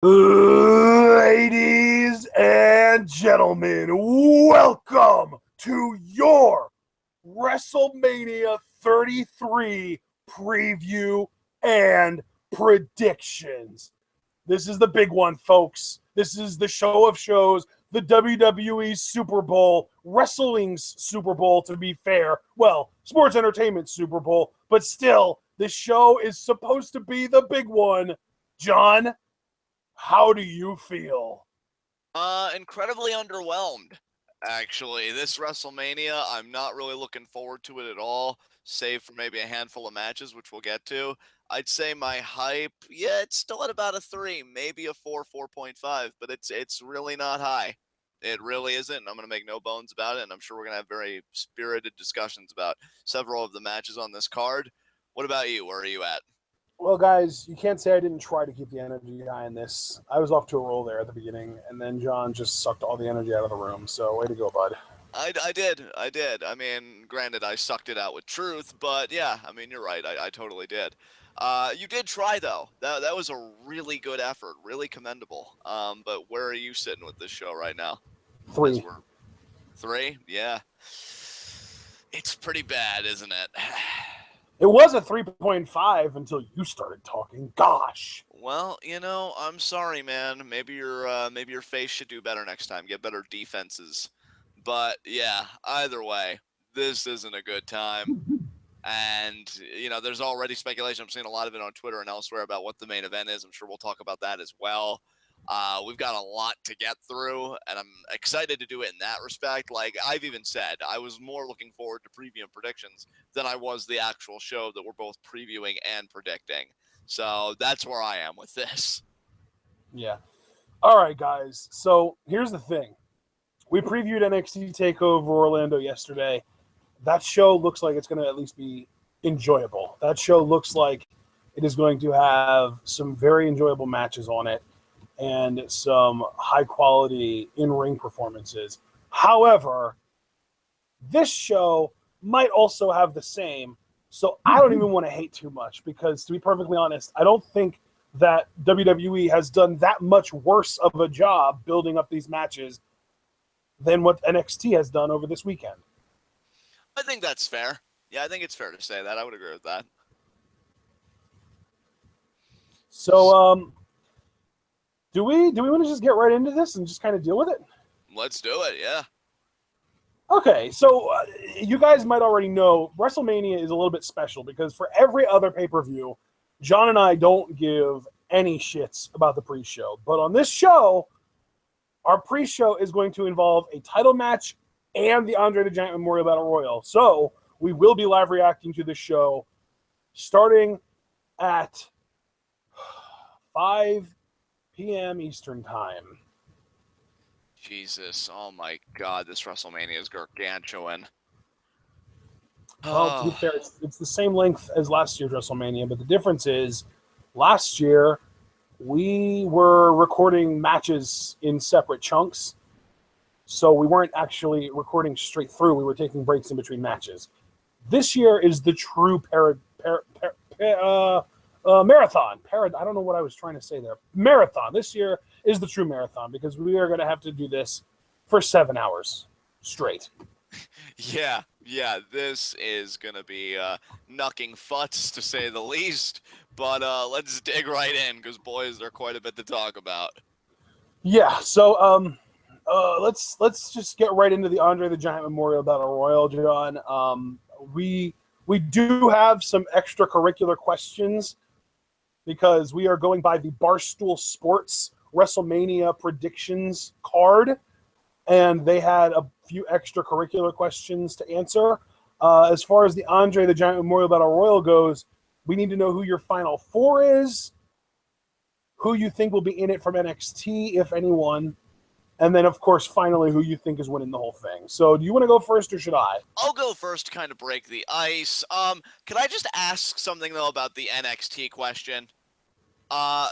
Ladies and gentlemen, welcome to your WrestleMania 33 preview and predictions. This is the big one, folks. This is the show of shows, the WWE Super Bowl, wrestling's Super Bowl, to be fair. Well, sports entertainment Super Bowl, but still, this show is supposed to be the big one. John, how do you feel? Incredibly underwhelmed, actually. This WrestleMania, I'm not really looking forward to it at all, save for maybe a handful of matches, which we'll get to. I'd say my hype, it's still at about a 3, maybe a 4, 4.5, but it's really not high. It really isn't, and I'm going to make no bones about it, and I'm sure we're going to have very spirited discussions about several of the matches on this card. What about you? Where are you at? Well, guys, you can't say I didn't try to keep the energy high in this. I was off to a roll there at the beginning, and then John just sucked all the energy out of the room. So, way to go, bud. I did. I mean, granted, I sucked it out with truth, but yeah, I mean, you're right. I totally did. You did try, though. That was a really good effort, really commendable. But where are you sitting with this show right now? 3. 3? Yeah. It's pretty bad, isn't it? It was a 3.5 until you started talking. Gosh. Well, I'm sorry, man. Maybe your face should do better next time. Get better defenses. But yeah, either way, this isn't a good time. And there's already speculation. I'm seeing a lot of it on Twitter and elsewhere about what the main event is. I'm sure we'll talk about that as well. We've got a lot to get through, and I'm excited to do it in that respect. Like I've even said, I was more looking forward to preview and predictions than I was the actual show that we're both previewing and predicting. So that's where I am with this. Yeah. All right, guys. So here's the thing. We previewed NXT TakeOver Orlando yesterday. That show looks like it's going to at least be enjoyable. That show looks like it is going to have some very enjoyable matches on it and some high-quality in-ring performances. However, this show might also have the same, so I don't even want to hate too much because, to be perfectly honest, I don't think that WWE has done that much worse of a job building up these matches than what NXT has done over this weekend. I think that's fair. Yeah, I think it's fair to say that. I would agree with that. So, do we want to just get right into this and just kind of deal with it? Let's do it, yeah. Okay, so you guys might already know WrestleMania is a little bit special because for every other pay-per-view, John and I don't give any shits about the pre-show. But on this show, our pre-show is going to involve a title match and the Andre the Giant Memorial Battle Royal. So we will be live reacting to this show starting at 5 p.m. Eastern Time. Jesus, oh my God, this WrestleMania is gargantuan. Well, to be fair, it's the same length as last year's WrestleMania, but the difference is last year we were recording matches in separate chunks, so we weren't actually recording straight through. We were taking breaks in between matches. This year is the true marathon. I don't know what I was trying to say there. Marathon. This year is the true marathon because we are going to have to do this for 7 hours straight. Yeah, this is going to be knucking futz, to say the least. But let's dig right in because, boys, there's quite a bit to talk about. Yeah, so let's just get right into the Andre the Giant Memorial Battle Royal, John. We do have some extracurricular questions because we are going by the Barstool Sports WrestleMania predictions card, and they had a few extracurricular questions to answer. As far as the Andre the Giant Memorial Battle Royal goes, we need to know who your Final Four is, who you think will be in it from NXT, if anyone, and then, of course, finally, who you think is winning the whole thing. So do you want to go first, or should I? I'll go first to kind of break the ice. Could I just ask something, though, about the NXT question?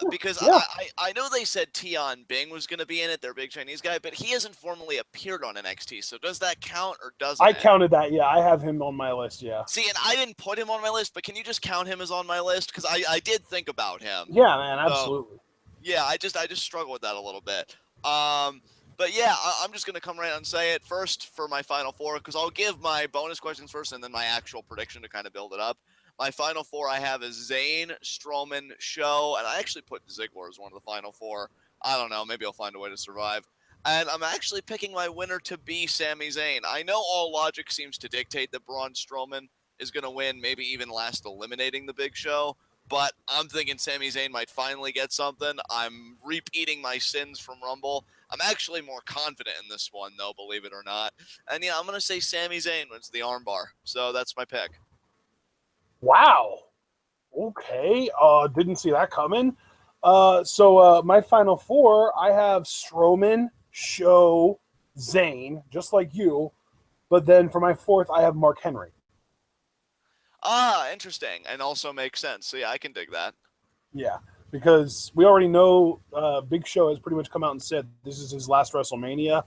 Because yeah. I know they said Tian Bing was going to be in it, their big Chinese guy, but he hasn't formally appeared on NXT, so does that count or doesn't I it? counted that, yeah. I have him on my list, yeah. See, and I didn't put him on my list, but can you just count him as on my list? Because I did think about him. Yeah, man, absolutely. Yeah, I just struggle with that a little bit. But yeah, I'm just gonna come right out and say it first for my final four, because I'll give my bonus questions first and then my actual prediction to kind of build it up. My final four I have is Zayn, Strowman, Show, and I actually put Ziggler as one of the final four. I don't know, maybe I'll find a way to survive. And I'm actually picking my winner to be Sami Zayn. I know all logic seems to dictate that Braun Strowman is going to win, maybe even last eliminating the Big Show. But I'm thinking Sami Zayn might finally get something. I'm repeating my sins from Rumble. I'm actually more confident in this one, though, believe it or not. And yeah, I'm going to say Sami Zayn wins the armbar. So that's my pick. Wow. Okay. Didn't see that coming. So my final four, I have Strowman, Show, Zayn, just like you. But then for my fourth, I have Mark Henry. Ah, interesting. And also makes sense. So yeah, I can dig that. Yeah, because we already know Big Show has pretty much come out and said this is his last WrestleMania.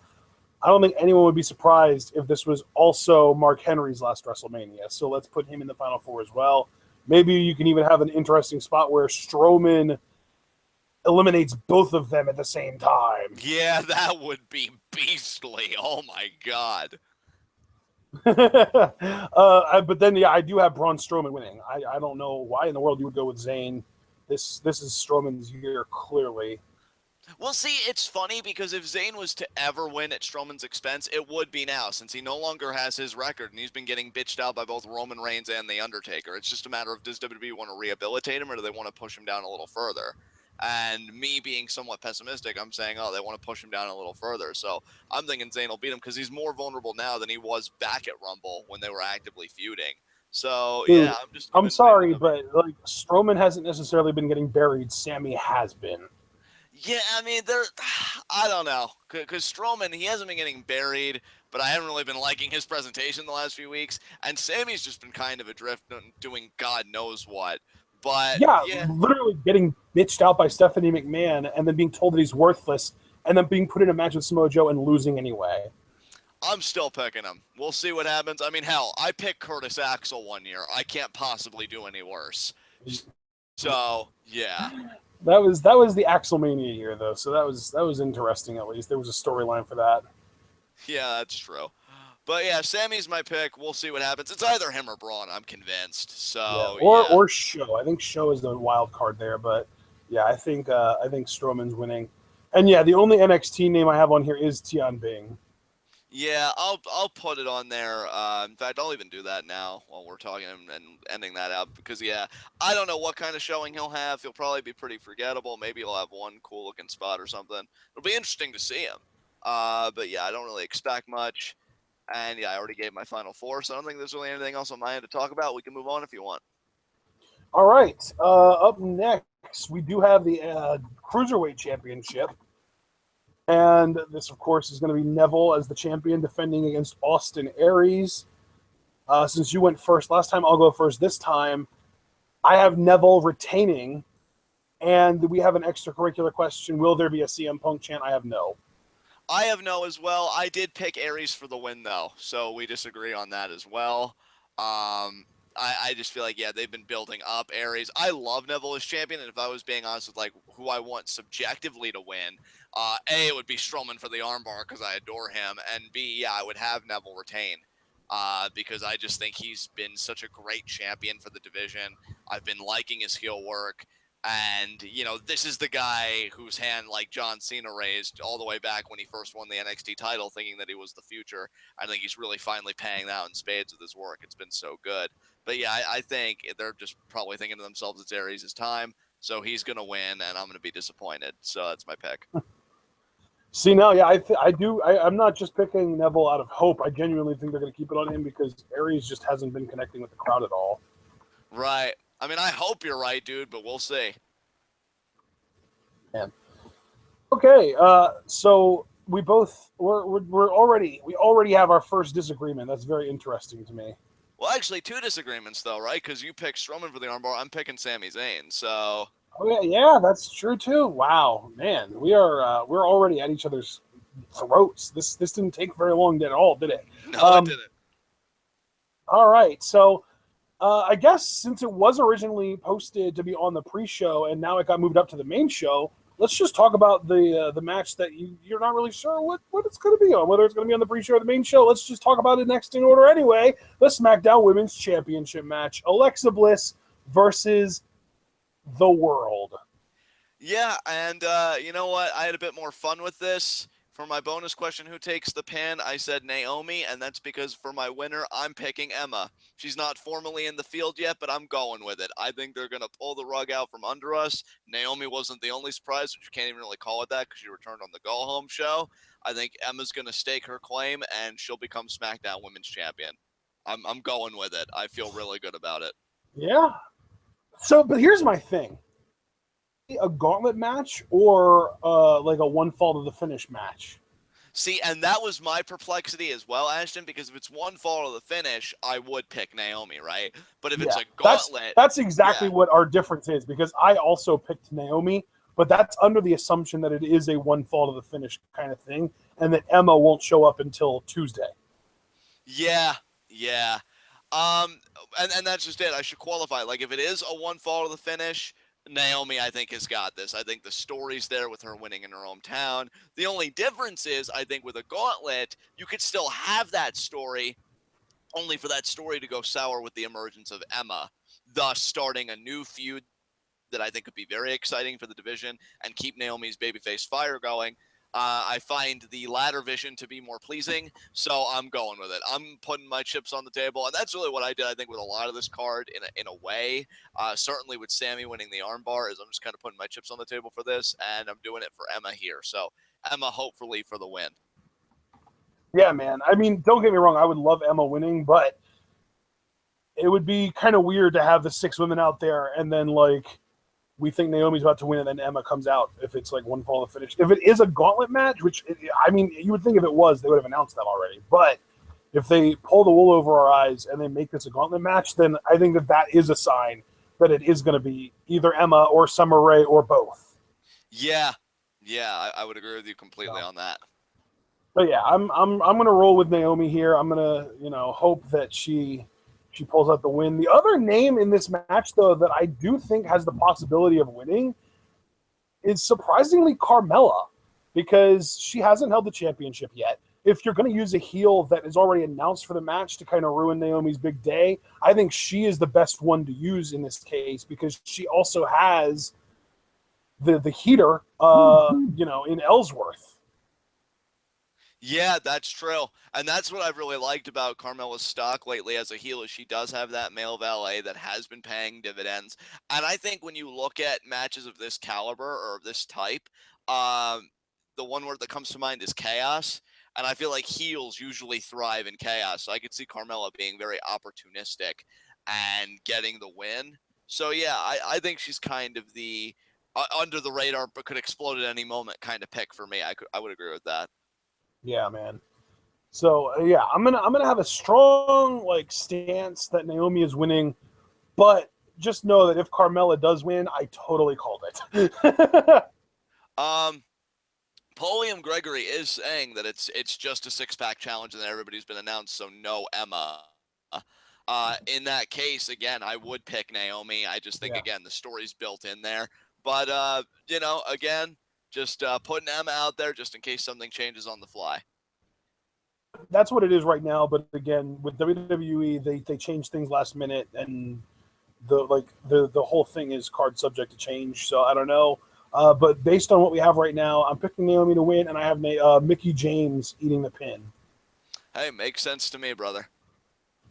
I don't think anyone would be surprised if this was also Mark Henry's last WrestleMania. So let's put him in the final four as well. Maybe you can even have an interesting spot where Strowman eliminates both of them at the same time. Yeah, that would be beastly. Oh my God. But then, yeah, I do have Braun Strowman winning. I don't know why in the world you would go with Zayn. This is Strowman's year, clearly. Well, see, it's funny because if Zayn was to ever win at Strowman's expense, it would be now, since he no longer has his record and he's been getting bitched out by both Roman Reigns and The Undertaker. It's just a matter of, does WWE want to rehabilitate him or do they want to push him down a little further? And me being somewhat pessimistic, I'm saying, oh, they want to push him down a little further. So I'm thinking Zayn will beat him because he's more vulnerable now than he was back at Rumble when they were actively feuding. So, Dude, yeah, I'm sorry, but like Strowman hasn't necessarily been getting buried. Sammy has been. Yeah, I mean, I don't know, because Strowman, he hasn't been getting buried, but I haven't really been liking his presentation the last few weeks, and Sammy's just been kind of adrift, doing God knows what. But Yeah, yeah, literally getting bitched out by Stephanie McMahon and then being told that he's worthless and then being put in a match with Samoa Joe and losing anyway. I'm still picking him. We'll see what happens. I mean, hell, I picked Curtis Axel one year. I can't possibly do any worse. So yeah. That was the Axelmania year though, so that was interesting. At least there was a storyline for that. Yeah, that's true. But yeah, Sammy's my pick. We'll see what happens. It's either him or Braun. I'm convinced. So or Show. I think Show is the wild card there, but yeah, I think Strowman's winning. And yeah, the only NXT name I have on here is Tian Bing. Yeah, I'll put it on there. In fact, I'll even do that now while we're talking and ending that out because yeah, I don't know what kind of showing he'll have. He'll probably be pretty forgettable. Maybe he'll have one cool looking spot or something. It'll be interesting to see him. But yeah, I don't really expect much. And yeah, I already gave my final four, so I don't think there's really anything else on my end to talk about. We can move on if you want. All right. Up next, we do have the Cruiserweight Championship. And this, of course, is going to be Neville as the champion defending against Austin Aries. Since you went first last time, I'll go first this time. I have Neville retaining. And we have an extracurricular question. Will there be a CM Punk chant? I have no. I have no as well. I did pick Aries for the win, though, so we disagree on that as well. I just feel like, yeah, they've been building up Aries. I love Neville as champion, and if I was being honest with, like, who I want subjectively to win, A, it would be Strowman for the armbar because I adore him, and B, yeah, I would have Neville retain because I just think he's been such a great champion for the division. I've been liking his heel work. And, you know, this is the guy whose hand, like John Cena raised all the way back when he first won the NXT title, thinking that he was the future. I think he's really finally paying that in spades with his work. It's been so good. But yeah, I think they're just probably thinking to themselves, it's Aries' time, so he's going to win, and I'm going to be disappointed. So that's my pick. See, now, yeah, I'm not just picking Neville out of hope. I genuinely think they're going to keep it on him because Aries just hasn't been connecting with the crowd at all. Right. I mean, I hope you're right, dude, but we'll see. Man. Okay, so we already have our first disagreement. That's very interesting to me. Well, actually, two disagreements though, right? Because you picked Strowman for the armbar, I'm picking Sami Zayn. So. Oh yeah, that's true too. Wow, man, we're already at each other's throats. This didn't take very long at all, did it? No, it didn't. All right, so. I guess since it was originally posted to be on the pre-show and now it got moved up to the main show, let's just talk about the match that you're not really sure what it's going to be on, whether it's going to be on the pre-show or the main show. Let's just talk about it next in order anyway. The SmackDown Women's Championship match. Alexa Bliss versus the World. Yeah, and you know what? I had a bit more fun with this. For my bonus question, who takes the pin? I said Naomi, and that's because for my winner, I'm picking Emma. She's not formally in the field yet, but I'm going with it. I think they're going to pull the rug out from under us. Naomi wasn't the only surprise, which you can't even really call it that because she returned on the Go Home show. I think Emma's going to stake her claim, and she'll become SmackDown Women's Champion. I'm going with it. I feel really good about it. Yeah. So, but here's my thing. A gauntlet match or like a one fall to the finish match? See, and that was my perplexity as well, Ashton, because if it's one fall to the finish, I would pick Naomi, right? But if it's a gauntlet... That's exactly what our difference is, because I also picked Naomi, but that's under the assumption that it is a one fall to the finish kind of thing, and that Emma won't show up until Tuesday. Yeah. And that's just it. I should qualify. Like, if it is a one fall to the finish... Naomi, I think, has got this. I think the story's there with her winning in her hometown. The only difference is, I think, with a gauntlet, you could still have that story, only for that story to go sour with the emergence of Emma, thus starting a new feud that I think could be very exciting for the division and keep Naomi's babyface fire going. I find the latter vision to be more pleasing, so I'm going with it. I'm putting my chips on the table, and that's really what I did, I think, with a lot of this card in a way. Certainly with Sammy winning the armbar, is I'm just kind of putting my chips on the table for this, and I'm doing it for Emma here. So Emma, hopefully, for the win. Yeah, man. I mean, don't get me wrong. I would love Emma winning, but it would be kind of weird to have the 6 women out there and then, like, we think Naomi's about to win, and then Emma comes out if it's like one fall to finish. If it is a gauntlet match, which, I mean, you would think if it was, they would have announced that already. But if they pull the wool over our eyes and they make this a gauntlet match, then I think that is a sign that it is going to be either Emma or Summer Rae or both. Yeah, I would agree with you completely on that. But yeah, I'm going to roll with Naomi here. I'm going to, hope that she pulls out the win. The other name in this match, though, that I do think has the possibility of winning is surprisingly Carmella, because she hasn't held the championship yet. If you're going to use a heel that is already announced for the match to kind of ruin Naomi's big day, I think she is the best one to use in this case, because she also has the heater, in Ellsworth. Yeah, that's true. And that's what I've really liked about Carmella's stock lately as a heel, is she does have that male valet that has been paying dividends. And I think when you look at matches of this caliber or of this type, the one word that comes to mind is chaos. And I feel like heels usually thrive in chaos. So I could see Carmella being very opportunistic and getting the win. So yeah, I think she's kind of the under the radar but could explode at any moment kind of pick for me. I would agree with that. Yeah, man. So yeah, I'm gonna have a strong stance that Naomi is winning, but just know that if Carmella does win, I totally called it. Polium Gregory is saying that it's just a 6-pack challenge and that everybody's been announced, so no Emma. In that case, again, I would pick Naomi. I just think again the story's built in there, but again, just putting Emma out there just in case something changes on the fly. That's what it is right now. But again, with WWE, they change things last minute, and the whole thing is card subject to change. So I don't know. But based on what we have right now, I'm picking Naomi to win, and I have Mickie James eating the pin. Hey, makes sense to me, brother.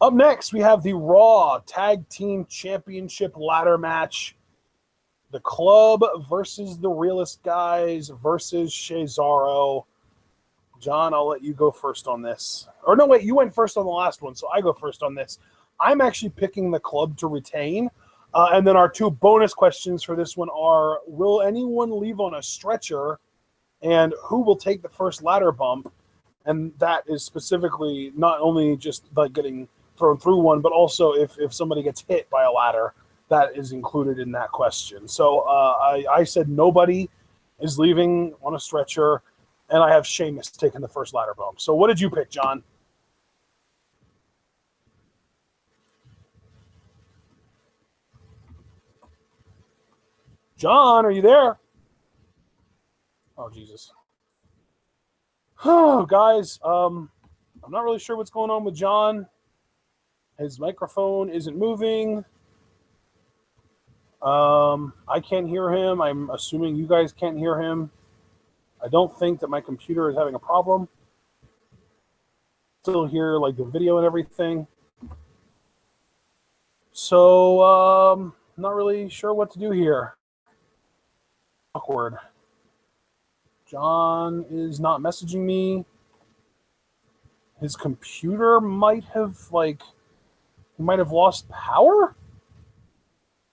Up next, we have the Raw Tag Team Championship ladder match. The Club versus the Realest guys versus Sheasaro. John, I'll let you go first on this. Or no, wait, you went first on the last one, so I go first on this. I'm actually picking the Club to retain. And then our 2 bonus questions for this one are, will anyone leave on a stretcher? And who will take the first ladder bump? And that is specifically not only just getting thrown through one, but also if somebody gets hit by a ladder, that is included in that question. So I said nobody is leaving on a stretcher, and I have Sheamus taking the first ladder bump. So what did you pick, John? John, are you there? Oh, Jesus. Oh, guys, I'm not really sure what's going on with John. His microphone isn't moving. I can't hear him. I'm assuming you guys can't hear him. I don't think that my computer is having a problem. Still hear like the video and everything. So, not really sure what to do here. Awkward. John is not messaging me. His computer might have he might have lost power.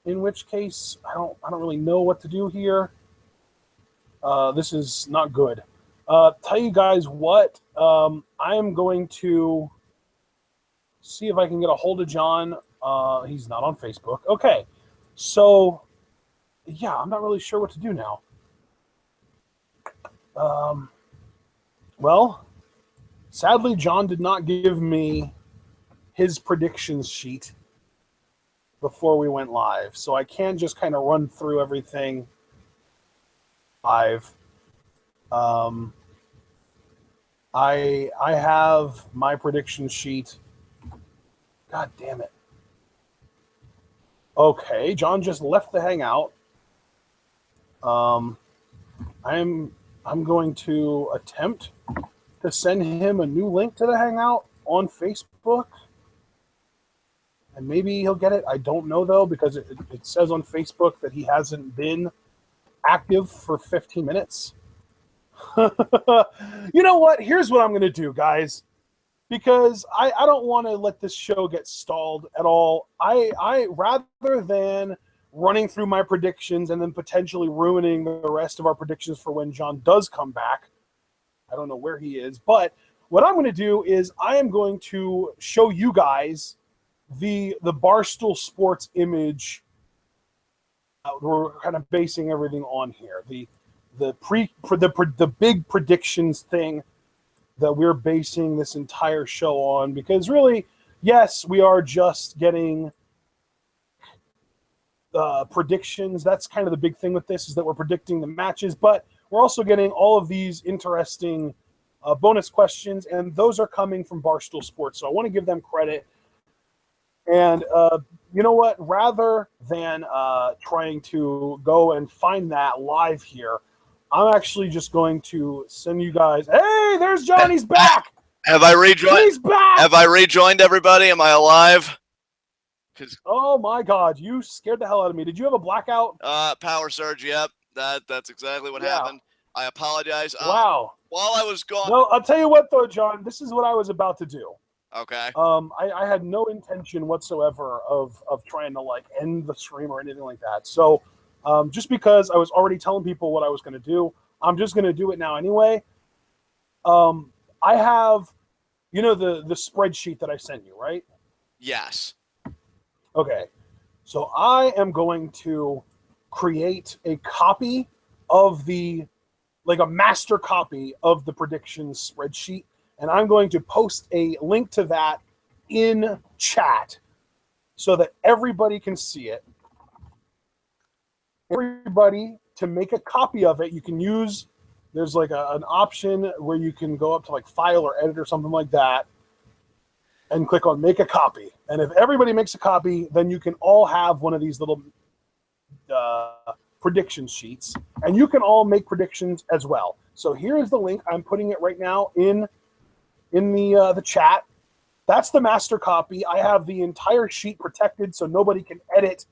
In which case, I don't really know what to do here. This is not good. Tell you guys what, I am going to see if I can get a hold of John. He's not on Facebook. Okay, so yeah, I'm not really sure what to do now. Well, sadly, John did not give me his predictions sheet before we went live, so I can just kind of run through everything live. I have my prediction sheet. God damn it. Okay, John just left the hangout. I'm going to attempt to send him a new link to the hangout on Facebook. And maybe he'll get it. I don't know, though, because it says on Facebook that he hasn't been active for 15 minutes. You know what? Here's what I'm going to do, guys. Because I don't want to let this show get stalled at all. I rather than running through my predictions and then potentially ruining the rest of our predictions for when John does come back. I don't know where he is. But what I'm going to do is I am going to show you guys the Barstool Sports image we're kind of basing everything on here. The big predictions thing that we're basing this entire show on, because really, yes, we are just getting predictions. That's kind of the big thing with this, is that we're predicting the matches, but we're also getting all of these interesting bonus questions, and those are coming from Barstool Sports. So I want to give them credit. And you know what? Rather than trying to go and find that live here, I'm actually just going to send you guys. Hey, there's Johnny's back. Have I rejoined? He's back. Have I rejoined everybody? Am I alive? Oh my God, you scared the hell out of me. Did you have a blackout? Power surge. Yep, that's exactly what happened. I apologize. Wow. While I was gone. No, I'll tell you what though, John. This is what I was about to do. Okay. I had no intention whatsoever of trying to end the stream or anything like that. So just because I was already telling people what I was going to do, I'm just going to do it now anyway. I have, the spreadsheet that I sent you, right? Yes. Okay. So I am going to create a copy of a master copy of the predictions spreadsheet. And I'm going to post a link to that in chat so that everybody can see it. Everybody, to make a copy of it, you can use, there's an option where you can go up to file or edit or something like that and click on make a copy. And if everybody makes a copy, then you can all have one of these little prediction sheets, and you can all make predictions as well. So here's the link. I'm putting it right now in the chat. That's the master copy. I have the entire sheet protected so nobody can edit.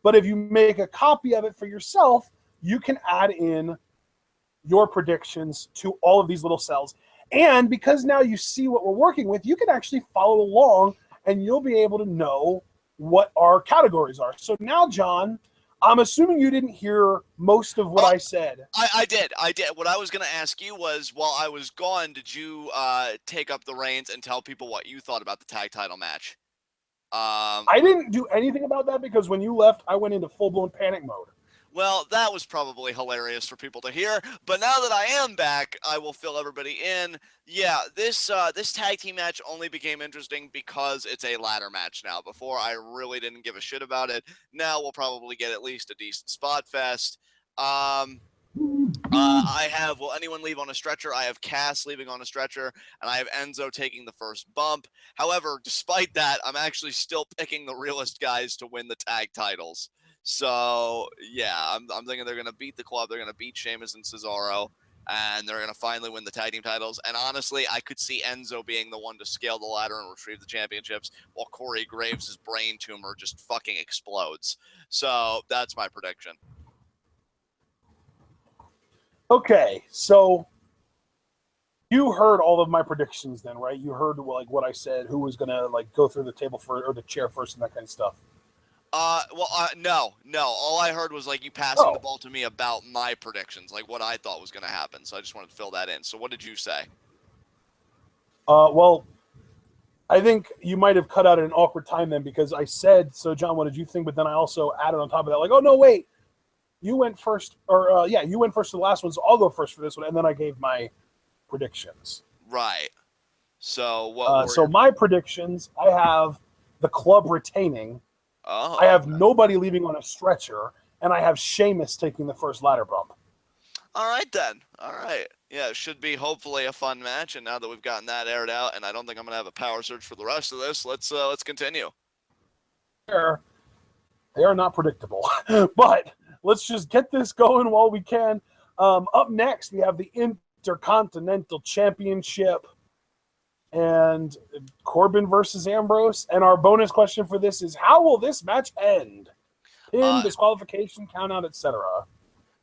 But if you make a copy of it for yourself, you can add in your predictions to all of these little cells. And because now you see what we're working with, you can actually follow along and you'll be able to know what our categories are. So now, John, I'm assuming you didn't hear most of what I said. I did. What I was going to ask you was, while I was gone, did you take up the reins and tell people what you thought about the tag title match? I didn't do anything about that because when you left, I went into full-blown panic mode. Well, that was probably hilarious for people to hear. But now that I am back, I will fill everybody in. Yeah, this tag team match only became interesting because it's a ladder match now. Before, I really didn't give a shit about it. Now we'll probably get at least a decent spot fest. I have, will anyone leave on a stretcher? I have Cass leaving on a stretcher, and I have Enzo taking the first bump. However, despite that, I'm actually still picking the Realest guys to win the tag titles. So, yeah, I'm thinking they're going to beat the club. They're going to beat Sheamus and Cesaro, and they're going to finally win the tag team titles. And honestly, I could see Enzo being the one to scale the ladder and retrieve the championships, while Corey Graves' brain tumor just fucking explodes. So, that's my prediction. Okay, so you heard all of my predictions then, right? You heard like what I said, who was gonna like go through the table for or the chair first and that kind of stuff. No. All I heard was like you passing the ball to me about my predictions, like what I thought was gonna happen. So I just wanted to fill that in. So what did you say? Well, I think you might have cut out at an awkward time then because I said, so John, what did you think? But then I also added on top of that, like, oh no, wait. You went first, or you went first to the last one, so I'll go first for this one, and then I gave my predictions. Right. So what? So my predictions, I have the club retaining. Oh. I have nobody leaving on a stretcher, and I have Sheamus taking the first ladder bump. All right then. All right. Yeah, it should be hopefully a fun match. And now that we've gotten that aired out, and I don't think I'm gonna have a power surge for the rest of this, let's continue. They are not predictable, but. Let's just get this going while we can. Up next, we have the Intercontinental Championship and Corbin versus Ambrose. And our bonus question for this is, how will this match end? Pin, disqualification, count-out, etc.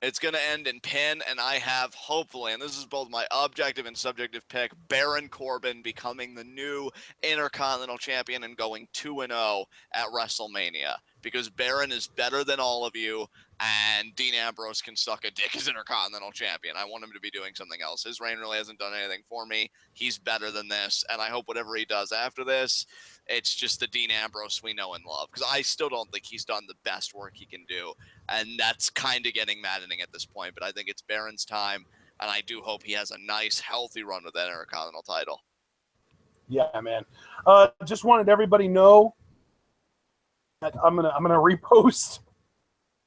It's going to end in pin, and I have, hopefully, and this is both my objective and subjective pick, Baron Corbin becoming the new Intercontinental Champion and going 2-0 at WrestleMania. Because Baron is better than all of you, and Dean Ambrose can suck a dick as Intercontinental Champion. I want him to be doing something else. His reign really hasn't done anything for me. He's better than this, and I hope whatever he does after this, it's just the Dean Ambrose we know and love. Because I still don't think he's done the best work he can do, and that's kind of getting maddening at this point. But I think it's Baron's time, and I do hope he has a nice, healthy run with that Intercontinental title. Yeah, man. Just wanted everybody to know that I'm gonna repost.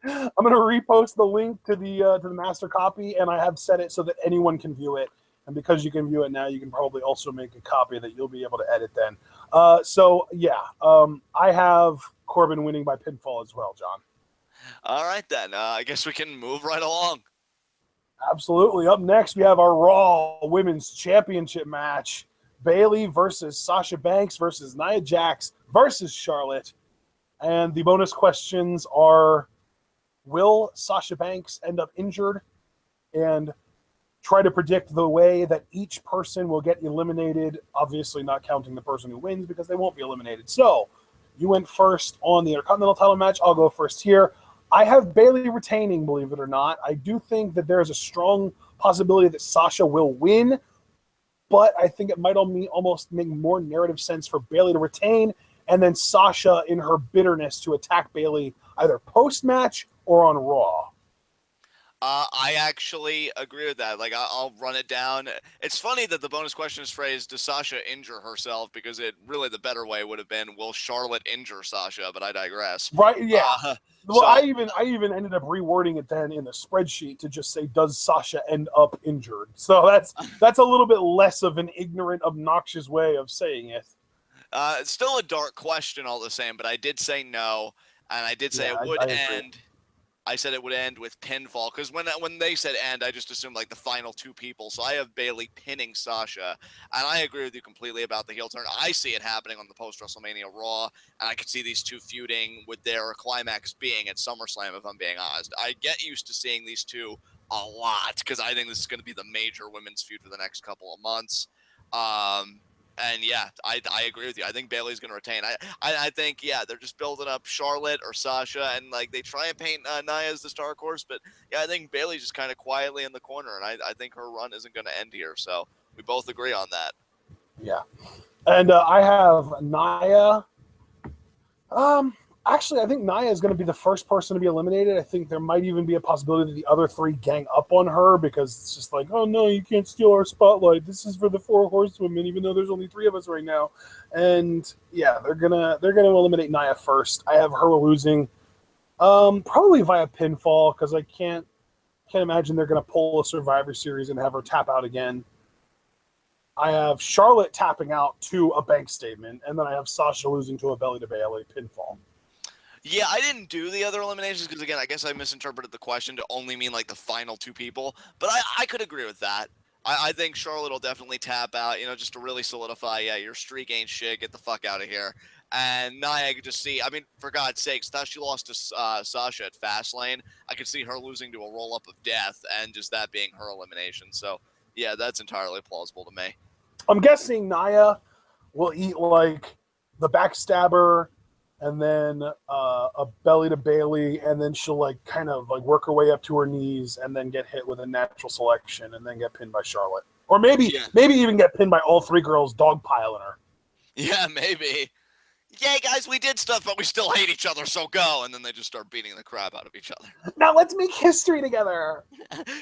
I'm gonna repost the link to the master copy, and I have set it so that anyone can view it. And because you can view it now, you can probably also make a copy that you'll be able to edit then. I have Corbin winning by pinfall as well, John. All right then. I guess we can move right along. Absolutely. Up next, we have our Raw Women's Championship match: Bayley versus Sasha Banks versus Nia Jax versus Charlotte. And the bonus questions are, will Sasha Banks end up injured? And try to predict the way that each person will get eliminated, obviously not counting the person who wins because they won't be eliminated. So you went first on the Intercontinental title match. I'll go first here. I have Bayley retaining, believe it or not. I do think that there is a strong possibility that Sasha will win, but I think it might almost make more narrative sense for Bayley to retain, and then Sasha, in her bitterness, to attack Bayley either post-match or on Raw. I actually agree with that. Like, I'll run it down. It's funny that the bonus question is phrased, does Sasha injure herself? Because it really, the better way would have been, will Charlotte injure Sasha? But I digress. Right, yeah. Well, I even ended up rewording it then in the spreadsheet to just say, does Sasha end up injured? So that's a little bit less of an ignorant, obnoxious way of saying it. It's still a dark question all the same, but I did say no, and I did say it would end. I said it would end with pinfall, because when they said end, I just assumed like the final two people. So I have Bayley pinning Sasha, and I agree with you completely about the heel turn. I see it happening on the post-WrestleMania Raw, and I could see these two feuding with their climax being at SummerSlam, if I'm being honest. I get used to seeing these two a lot, because I think this is going to be the major women's feud for the next couple of months. And yeah, I agree with you. I think Bayley's going to retain. I think, yeah, they're just building up Charlotte or Sasha, and like they try and paint Nia as the star course, but yeah, I think Bayley's just kind of quietly in the corner, and I think her run isn't going to end here. So we both agree on that. Yeah, and I have Nia. Actually, I think Nia is going to be the first person to be eliminated. I think there might even be a possibility that the other three gang up on her, because it's just like, oh no, you can't steal our spotlight. This is for the 4 horsewomen, even though there's only 3 of us right now. And yeah, they're gonna eliminate Nia first. I have her losing, probably via pinfall, because I can't Can't imagine they're going to pull a Survivor Series and have her tap out again. I have Charlotte tapping out to a bank statement, and then I have Sasha losing to a belly to Bayley pinfall. Yeah, I didn't do the other eliminations because, again, I guess I misinterpreted the question to only mean like the final two people. But I could agree with that. I think Charlotte will definitely tap out, just to really solidify, your streak ain't shit, get the fuck out of here. And Nia, I could just see, for God's sakes, thought she lost to Sasha at Fastlane. I could see her losing to a roll-up of death and just that being her elimination. So, yeah, that's entirely plausible to me. I'm guessing Nia will eat like the backstabber and then a belly to Bayley, and then she'll like kind of like work her way up to her knees and then get hit with a natural selection and then get pinned by Charlotte. Or maybe even get pinned by all three girls dogpiling her. Yeah, maybe. Yeah, guys, we did stuff, but we still hate each other, so go. And then they just start beating the crap out of each other. Now let's make history together.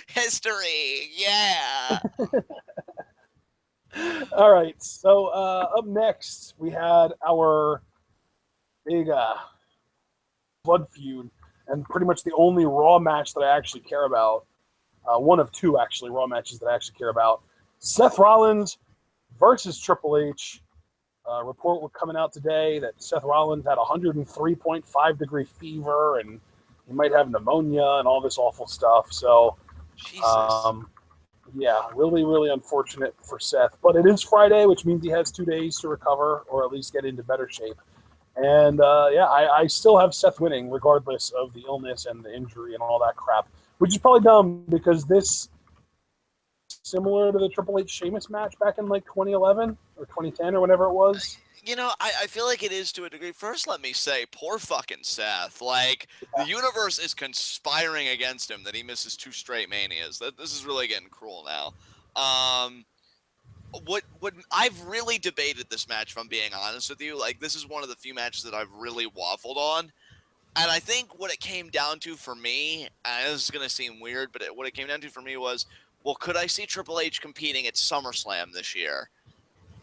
History, yeah. All right, so up next we had our big blood feud, and pretty much the only Raw match that I actually care about. One of two actually Raw matches that I actually care about. Seth Rollins versus Triple H. Report was coming out today that Seth Rollins had 103.5 degree fever and he might have pneumonia and all this awful stuff. So, yeah, really, really unfortunate for Seth. But it is Friday, which means he has 2 days to recover or at least get into better shape. And, I still have Seth winning regardless of the illness and the injury and all that crap, which is probably dumb because this similar to the Triple H Sheamus match back in like 2011 or 2010 or whatever it was. I feel like it is to a degree. First, let me say, poor fucking Seth. Like, the universe is conspiring against him that he misses 2 straight Manias. This is really getting cruel now. What I've really debated this match, if I'm being honest with you. Like, this is one of the few matches that I've really waffled on. And I think what it came down to for me, and this is going to seem weird, but what it came down to for me was, well, could I see Triple H competing at SummerSlam this year?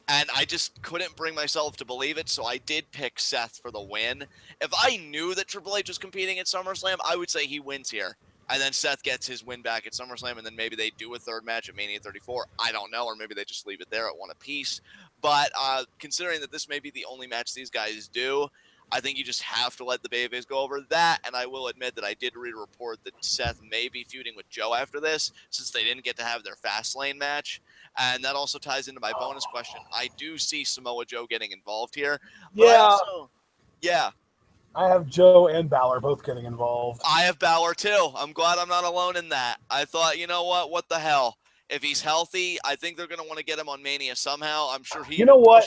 And I just couldn't bring myself to believe it, so I did pick Seth for the win. If I knew that Triple H was competing at SummerSlam, I would say he wins here. And then Seth gets his win back at SummerSlam, and then maybe they do a third match at Mania 34. I don't know, or maybe they just leave it there at one apiece. But considering that this may be the only match these guys do, I think you just have to let the babyface go over that. And I will admit that I did read a report that Seth may be feuding with Joe after this, since they didn't get to have their Fastlane match. And that also ties into my bonus question. I do see Samoa Joe getting involved here. But I have Joe and Balor both getting involved. I have Balor too. I'm glad I'm not alone in that. I thought, you know what? What the hell? If he's healthy, I think they're going to want to get him on Mania somehow. I'm sure he. You know what?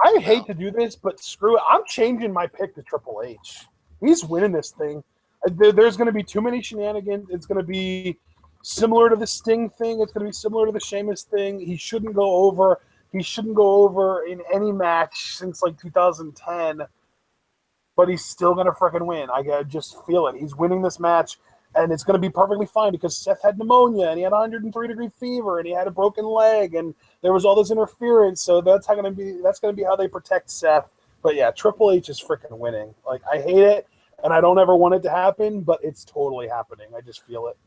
I hate to do this, but screw it. I'm changing my pick to Triple H. He's winning this thing. There's going to be too many shenanigans. It's going to be similar to the Sting thing. It's going to be similar to the Sheamus thing. He shouldn't go over. He shouldn't go over in any match since like 2010. But he's still going to freaking win. I just feel it. He's winning this match, and it's going to be perfectly fine because Seth had pneumonia, and he had 103-degree fever, and he had a broken leg, and there was all this interference. So that's going to be how they protect Seth. But yeah, Triple H is freaking winning. Like, I hate it, and I don't ever want it to happen, but it's totally happening. I just feel it.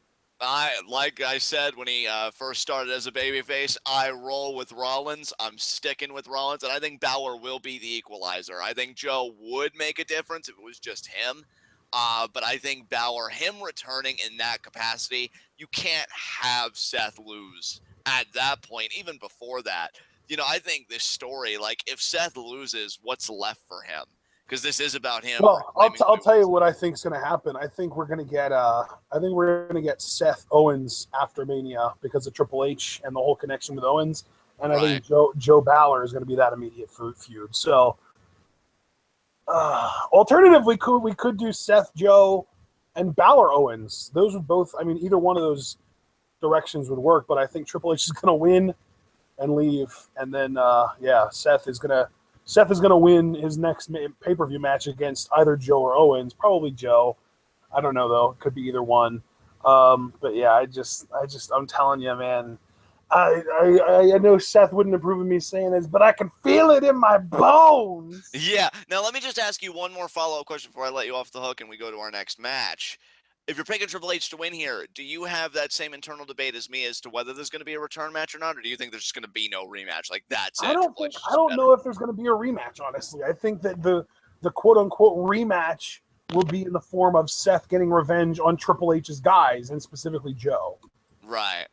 Like I said when he first started as a babyface, I roll with Rollins. I'm sticking with Rollins, and I think Balor will be the equalizer. I think Joe would make a difference if it was just him. But I think Balor, him returning in that capacity, you can't have Seth lose at that point, even before that. I think this story, like, if Seth loses, what's left for him? Because this is about him. Well, I'll tell you what I think is going to happen. I think we're going to get Seth Owens after Mania because of Triple H and the whole connection with Owens, and I think Joe Balor is going to be that immediate feud. So, alternatively, we could do Seth, Joe, and Balor Owens. Those would both. I mean, either one of those directions would work. But I think Triple H is going to win and leave, and then Seth is going to win his next pay-per-view match against either Joe or Owens. Probably Joe. I don't know, though. It could be either one. But yeah, I'm telling you, man. I know Seth wouldn't approve of me saying this, but I can feel it in my bones. Yeah. Now, let me just ask you one more follow-up question before I let you off the hook and we go to our next match. if you're picking Triple H to win here, do you have that same internal debate as me as to whether there's going to be a return match or not, or do you think there's just going to be no rematch? Like that's it. Triple H is I don't better. know if there's going to be a rematch. Honestly, I think that the quote unquote rematch will be in the form of Seth getting revenge on Triple H's guys, and specifically Joe. Right.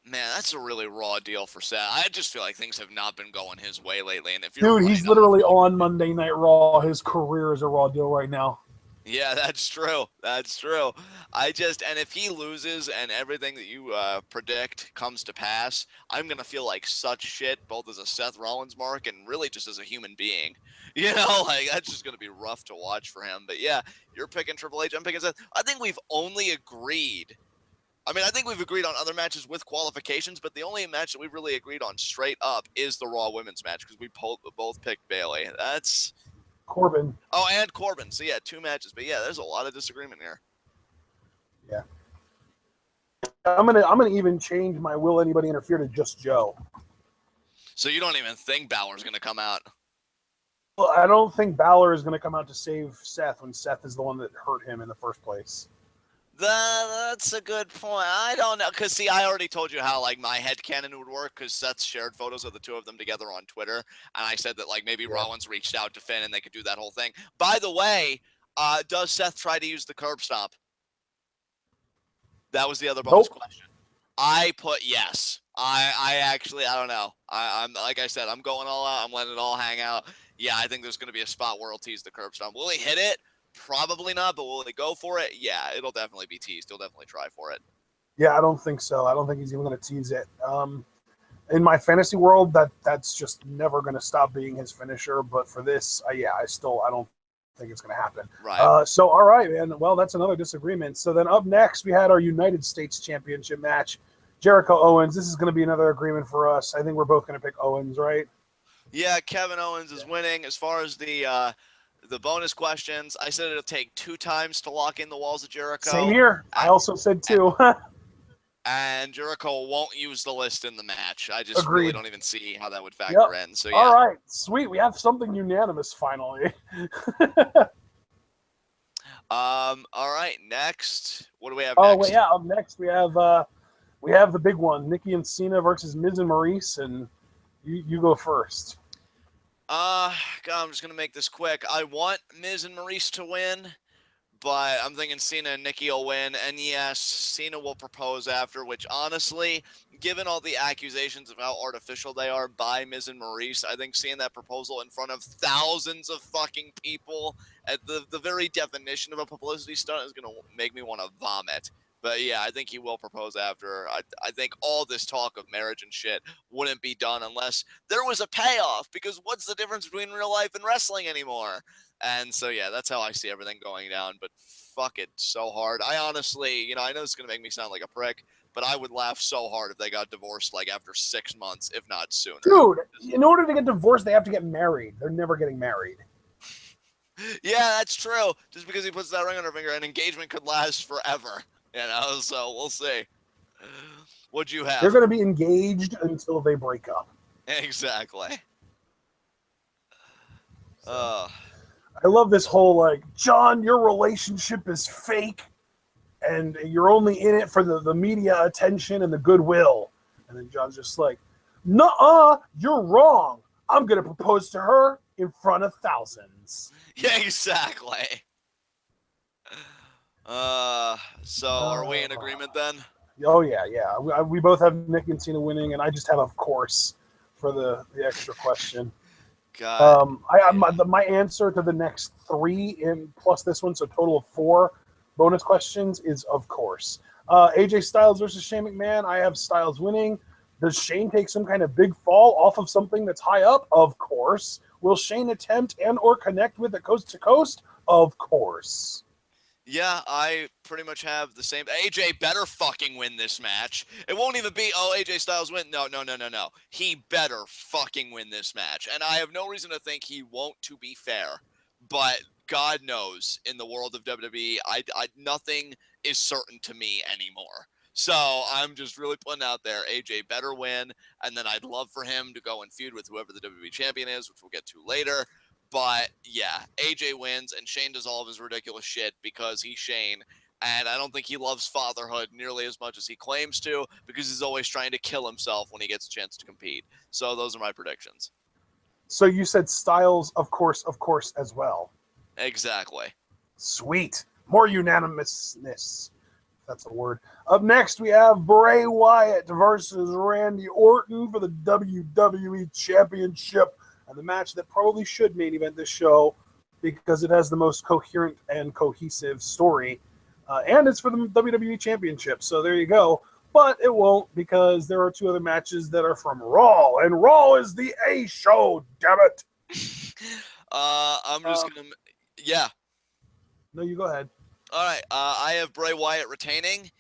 Man, that's a really raw deal for Seth. I just feel like things have not been going his way lately. And if you're Dude, he's literally on Monday Night Raw. His career is a raw deal right now. Yeah, that's true. That's true. And if he loses and everything that you predict comes to pass, I'm going to feel like such shit, both as a Seth Rollins mark and really just as a human being. You know, like that's just going to be rough to watch for him. But yeah, you're picking Triple H, I'm picking Seth. I think we've only agreed. I mean, I think we've agreed on other matches with qualifications, but the only match that we've really agreed on straight up is the Raw Women's match because we both picked Bayley. That's Corbin. Oh, and Corbin. So yeah, 2 matches. But yeah, there's a lot of disagreement here. Yeah. I'm gonna even change my will anybody interfere to just Joe. So you don't even think Balor's gonna come out? Well, I don't think Balor is gonna come out to save Seth when Seth is the one that hurt him in the first place. That's a good point. I don't know, because see, I already told you how like my headcanon would work, because Seth shared photos of the two of them together on Twitter, and I said that like maybe Rollins reached out to Finn and they could do that whole thing. By the way, does Seth try to use the curb stomp? That was the other bonus question. I put yes. I actually, I don't know. I'm like I said, I'm going all out. I'm letting it all hang out. Yeah, I think there's going to be a spot where he'll tease the curb stomp. Will he hit it? Probably not, but will he go for it? Yeah, it'll definitely be teased. He'll definitely try for it. Yeah, I don't think so. I don't think he's even going to tease it. In my fantasy world, that's just never going to stop being his finisher. But for this, I don't think it's going to happen. Right. So, all right, man. Well, that's another disagreement. So then up next, we had our United States Championship match. Jericho Owens. This is going to be another agreement for us. I think we're both going to pick Owens, right? Yeah, Kevin Owens is winning. As far as the bonus questions, I said it'll take 2 times to lock in the walls of Jericho. Same here. I also said 2. And Jericho won't use the list in the match. I just Agreed. really don't even see how that would factor in. So yeah. All right, sweet. We have something unanimous finally. All right. Next, what do we have next? next? Yeah. Up next, we have the big one: Nikki and Cena versus Miz and Maryse, and you go first. God, I'm just gonna make this quick. I want Miz and Maryse to win, but I'm thinking Cena and Nikki will win. And yes, Cena will propose after, which honestly, given all the accusations of how artificial they are by Miz and Maryse, I think seeing that proposal in front of thousands of fucking people at the very definition of a publicity stunt is going to make me want to vomit. But yeah, I think he will propose after. I think all this talk of marriage and shit wouldn't be done unless there was a payoff, because what's the difference between real life and wrestling anymore? And so, yeah, that's how I see everything going down. But fuck it so hard. I honestly, I know it's going to make me sound like a prick, but I would laugh so hard if they got divorced like after 6 months, if not sooner. Dude, in order to get divorced, they have to get married. They're never getting married. Yeah, that's true. Just because he puts that ring on her finger, an engagement could last forever. So we'll see. What'd you have? They're going to be engaged until they break up. Exactly. I love this whole John, your relationship is fake and you're only in it for the media attention and the goodwill. And then John's just like, nuh-uh, you're wrong. I'm going to propose to her in front of thousands. Yeah, exactly. So are we in agreement then? Oh, yeah. We both have Nick and Cena winning, and I just have, of course, for the extra question. God. My answer to the next 3 plus this one, so total of 4 bonus questions is of course. AJ Styles versus Shane McMahon. I have Styles winning. Does Shane take some kind of big fall off of something that's high up? Of course. Will Shane attempt and or connect with it coast to coast? Of course. Yeah, I pretty much have the same. AJ better fucking win this match. It won't even be, AJ Styles win. No. He better fucking win this match. And I have no reason to think he won't, to be fair. But God knows, in the world of WWE, nothing is certain to me anymore. So I'm just really putting out there, AJ better win. And then I'd love for him to go and feud with whoever the WWE champion is, which we'll get to later. But yeah, AJ wins and Shane does all of his ridiculous shit because he's Shane. And I don't think he loves fatherhood nearly as much as he claims to, because he's always trying to kill himself when he gets a chance to compete. So those are my predictions. So you said Styles, of course, as well. Exactly. Sweet. More unanimousness. If that's a word. Up next, we have Bray Wyatt versus Randy Orton for the WWE Championship. And the match that probably should main event this show because it has the most coherent and cohesive story. And it's for the WWE Championship. So there you go. But it won't, because there are two other matches that are from Raw. And Raw is the A show, damn it. I'm just going to... Yeah. No, you go ahead. All right. I have Bray Wyatt retaining.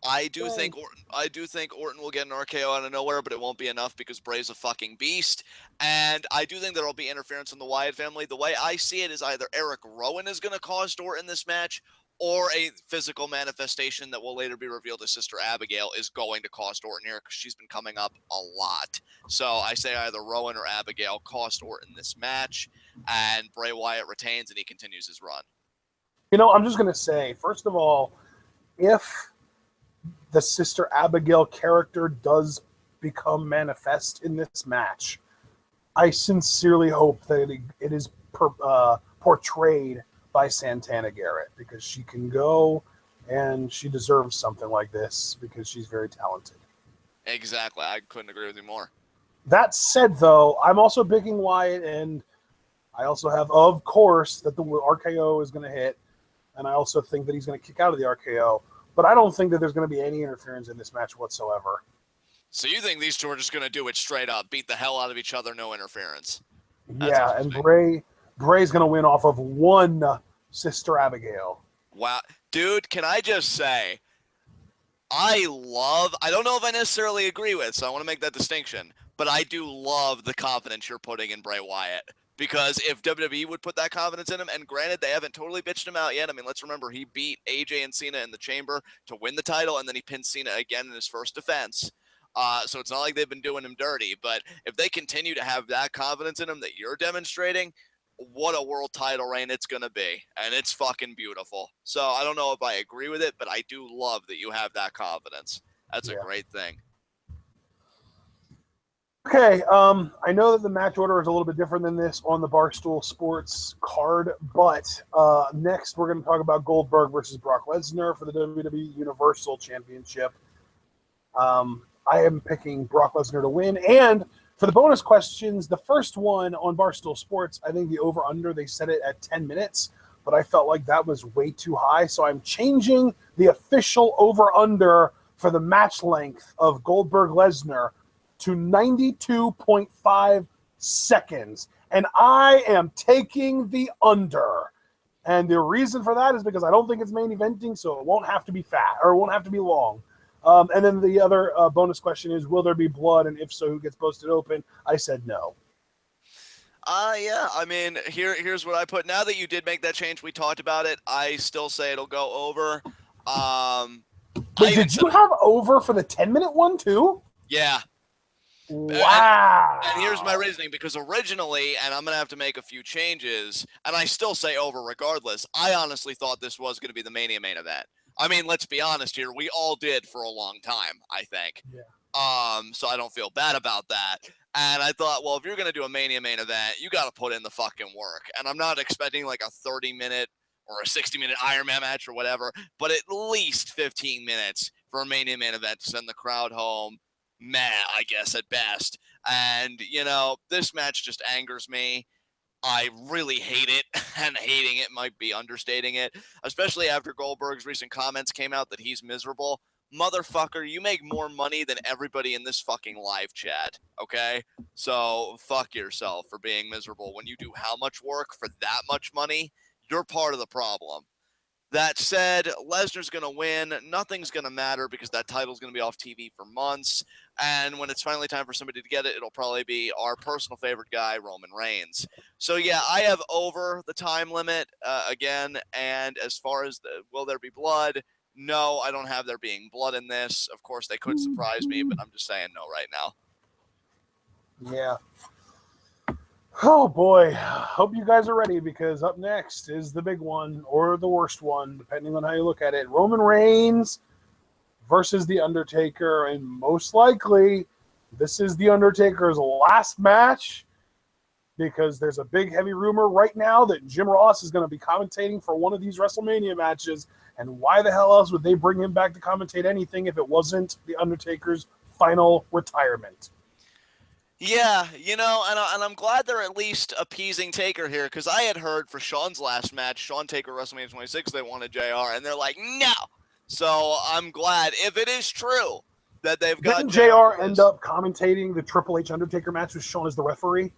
I do think Orton will get an RKO out of nowhere, but it won't be enough because Bray's a fucking beast. And I do think there will be interference in the Wyatt family. The way I see it is either Eric Rowan is going to cost Orton this match, or a physical manifestation that will later be revealed as Sister Abigail is going to cost Orton here, because she's been coming up a lot. So I say either Rowan or Abigail cost Orton this match, and Bray Wyatt retains and he continues his run. You know, I'm just going to say, first of all, if the Sister Abigail character does become manifest in this match, I sincerely hope that it is portrayed by Santana Garrett, because she can go and she deserves something like this because she's very talented. Exactly. I couldn't agree with you more. That said, though, I'm also picking Wyatt, and I also have, of course, that the RKO is going to hit, and I also think that he's going to kick out of the RKO, but I don't think that there's going to be any interference in this match whatsoever. So you think these two are just going to do it straight up, beat the hell out of each other, no interference? Yeah, and Bray's going to win off of one Sister Abigail. Wow. Dude, can I just say, I don't know if I necessarily agree with, so I want to make that distinction, but I do love the confidence you're putting in Bray Wyatt. Because if WWE would put that confidence in him, and granted, they haven't totally bitched him out yet. I mean, let's remember, he beat AJ and Cena in the Chamber to win the title, and then he pinned Cena again in his first defense. So it's not like they've been doing him dirty. But if they continue to have that confidence in him that you're demonstrating, what a world title reign it's going to be. And it's fucking beautiful. So I don't know if I agree with it, but I do love that you have that confidence. That's a great thing. Okay, I know that the match order is a little bit different than this on the Barstool Sports card, but next we're going to talk about Goldberg versus Brock Lesnar for the WWE Universal Championship. I am picking Brock Lesnar to win, and for the bonus questions, the first one on Barstool Sports, I think the over-under, they set it at 10 minutes, but I felt like that was way too high, so I'm changing the official over-under for the match length of Goldberg-Lesnar to 92.5 seconds. And I am taking the under. And the reason for that is because I don't think it's main eventing, so it won't have to be it won't have to be long. And then the other bonus question is, will there be blood? And if so, who gets posted open? I said no. Yeah, I mean, here's what I put. Now that you did make that change, we talked about it, I still say it'll go over. Wait, did you have over for the 10-minute one, too? Yeah. Wow. And here's my reasoning, because originally, and I'm going to have to make a few changes, and I still say over regardless, I honestly thought this was going to be the Mania main event. I mean, let's be honest here. We all did for a long time, I think. Yeah. So I don't feel bad about that. And I thought, well, if you're going to do a Mania main event, you got to put in the fucking work. And I'm not expecting like a 30-minute or a 60-minute Iron Man match or whatever, but at least 15 minutes for a Mania main event to send the crowd home. Meh, I guess, at best. And, you know, this match just angers me. I really hate it, and hating it might be understating it, especially after Goldberg's recent comments came out that he's miserable. Motherfucker, you make more money than everybody in this fucking live chat, okay? So fuck yourself for being miserable. When you do how much work for that much money, you're part of the problem. That said, Lesnar's going to win. Nothing's going to matter because that title's going to be off TV for months. And when it's finally time for somebody to get it, it'll probably be our personal favorite guy, Roman Reigns. So, yeah, I have over the time limit again. And as far as will there be blood? No, I don't have there being blood in this. Of course, they could surprise me, but I'm just saying no right now. Yeah. Oh boy, hope you guys are ready because up next is the big one or the worst one, depending on how you look at it. Roman Reigns versus The Undertaker, and most likely this is The Undertaker's last match because there's a big heavy rumor right now that Jim Ross is going to be commentating for one of these WrestleMania matches, and why the hell else would they bring him back to commentate anything if it wasn't The Undertaker's final retirement? Yeah, and I'm glad they're at least appeasing Taker here, because I had heard for Shawn's last match, Shawn Taker WrestleMania 26, they wanted JR, and they're like, no. So I'm glad, if it is true that they've got Didn't JR JR end up commentating the Triple H Undertaker match with Shawn as the referee?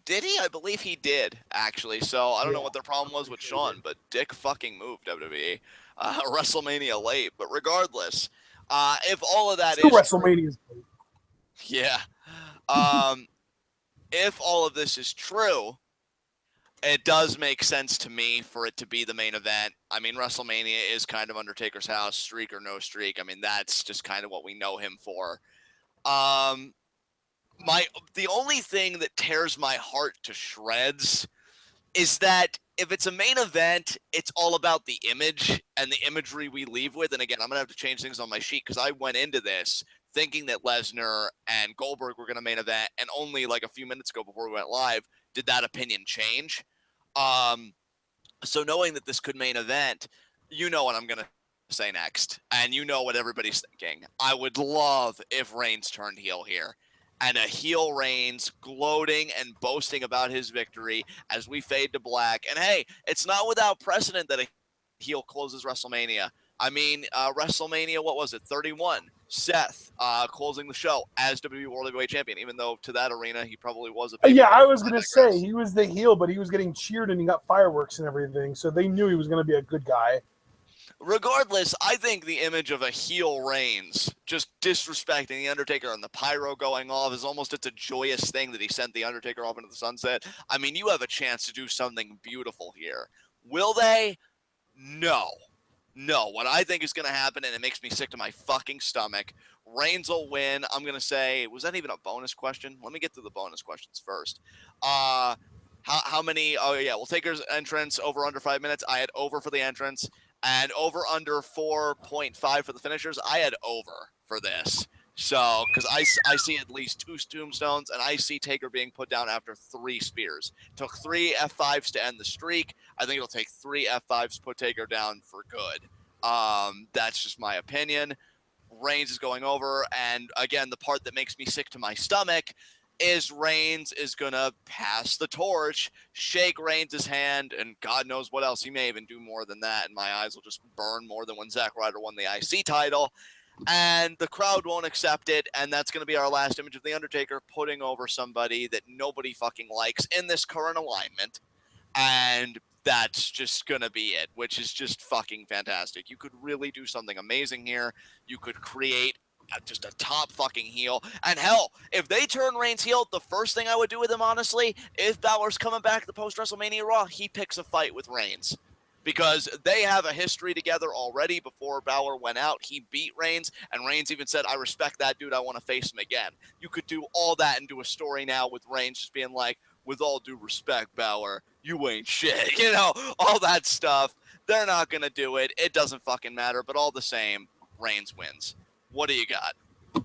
Did he? I believe he did, actually. So I don't know what their problem was with Shawn, but Dick fucking moved WWE. WrestleMania late, but regardless, if all of that is WrestleMania's true, yeah. If all of this is true, it does make sense to me for it to be the main event. I mean, WrestleMania is kind of Undertaker's house, streak or no streak. I mean, that's just kind of what we know him for. The only thing that tears my heart to shreds is that if it's a main event, it's all about the image and the imagery we leave with. And again, I'm going to have to change things on my sheet because I went into this thinking that Lesnar and Goldberg were going to main event, and only like a few minutes ago before we went live did that opinion change. So knowing that this could main event, you know what I'm going to say next, and you know what everybody's thinking. I would love if Reigns turned heel here, and a heel Reigns gloating and boasting about his victory as we fade to black. And hey, it's not without precedent that a heel closes WrestleMania. I mean, WrestleMania, what was it, 31? Seth closing the show as WWE World Heavyweight Champion, even though to that arena he probably was a baby. Yeah, I was going to say he was the heel, but he was getting cheered and he got fireworks and everything, so they knew he was going to be a good guy. Regardless, I think the image of a heel Reigns just disrespecting The Undertaker and the pyro going off is almost, it's a joyous thing that he sent The Undertaker off into the sunset. I mean, you have a chance to do something beautiful here. Will they? No. No. What I think is going to happen, and it makes me sick to my fucking stomach, Reigns will win. I'm going to say, was that even a bonus question? Let me get to the bonus questions first. How many? Oh, yeah. Well, Taker's entrance over under 5 minutes. I had over for the entrance. And over under 4.5 for the finishers. I had over for this. So, because I see at least 2 tombstones, and I see Taker being put down after 3 spears. Took 3 F5s to end the streak. I think it'll take 3 F5s to put Taker down for good. That's just my opinion. Reigns is going over, and again, the part that makes me sick to my stomach is Reigns is going to pass the torch, shake Reigns' hand, and God knows what else. He may even do more than that, and my eyes will just burn more than when Zack Ryder won the IC title. And the crowd won't accept it, and that's going to be our last image of The Undertaker putting over somebody that nobody fucking likes in this current alignment. And that's just going to be it, which is just fucking fantastic. You could really do something amazing here. You could create just a top fucking heel. And hell, if they turn Reigns heel, the first thing I would do with him, honestly, if Balor's coming back to the post-WrestleMania Raw, he picks a fight with Reigns. Because they have a history together already. Before Balor went out, he beat Reigns, and Reigns even said, I respect that dude, I want to face him again. You could do all that and do a story now with Reigns just being like, with all due respect, Balor, you ain't shit. You know, all that stuff. They're not going to do it. It doesn't fucking matter, but all the same, Reigns wins. What do you got?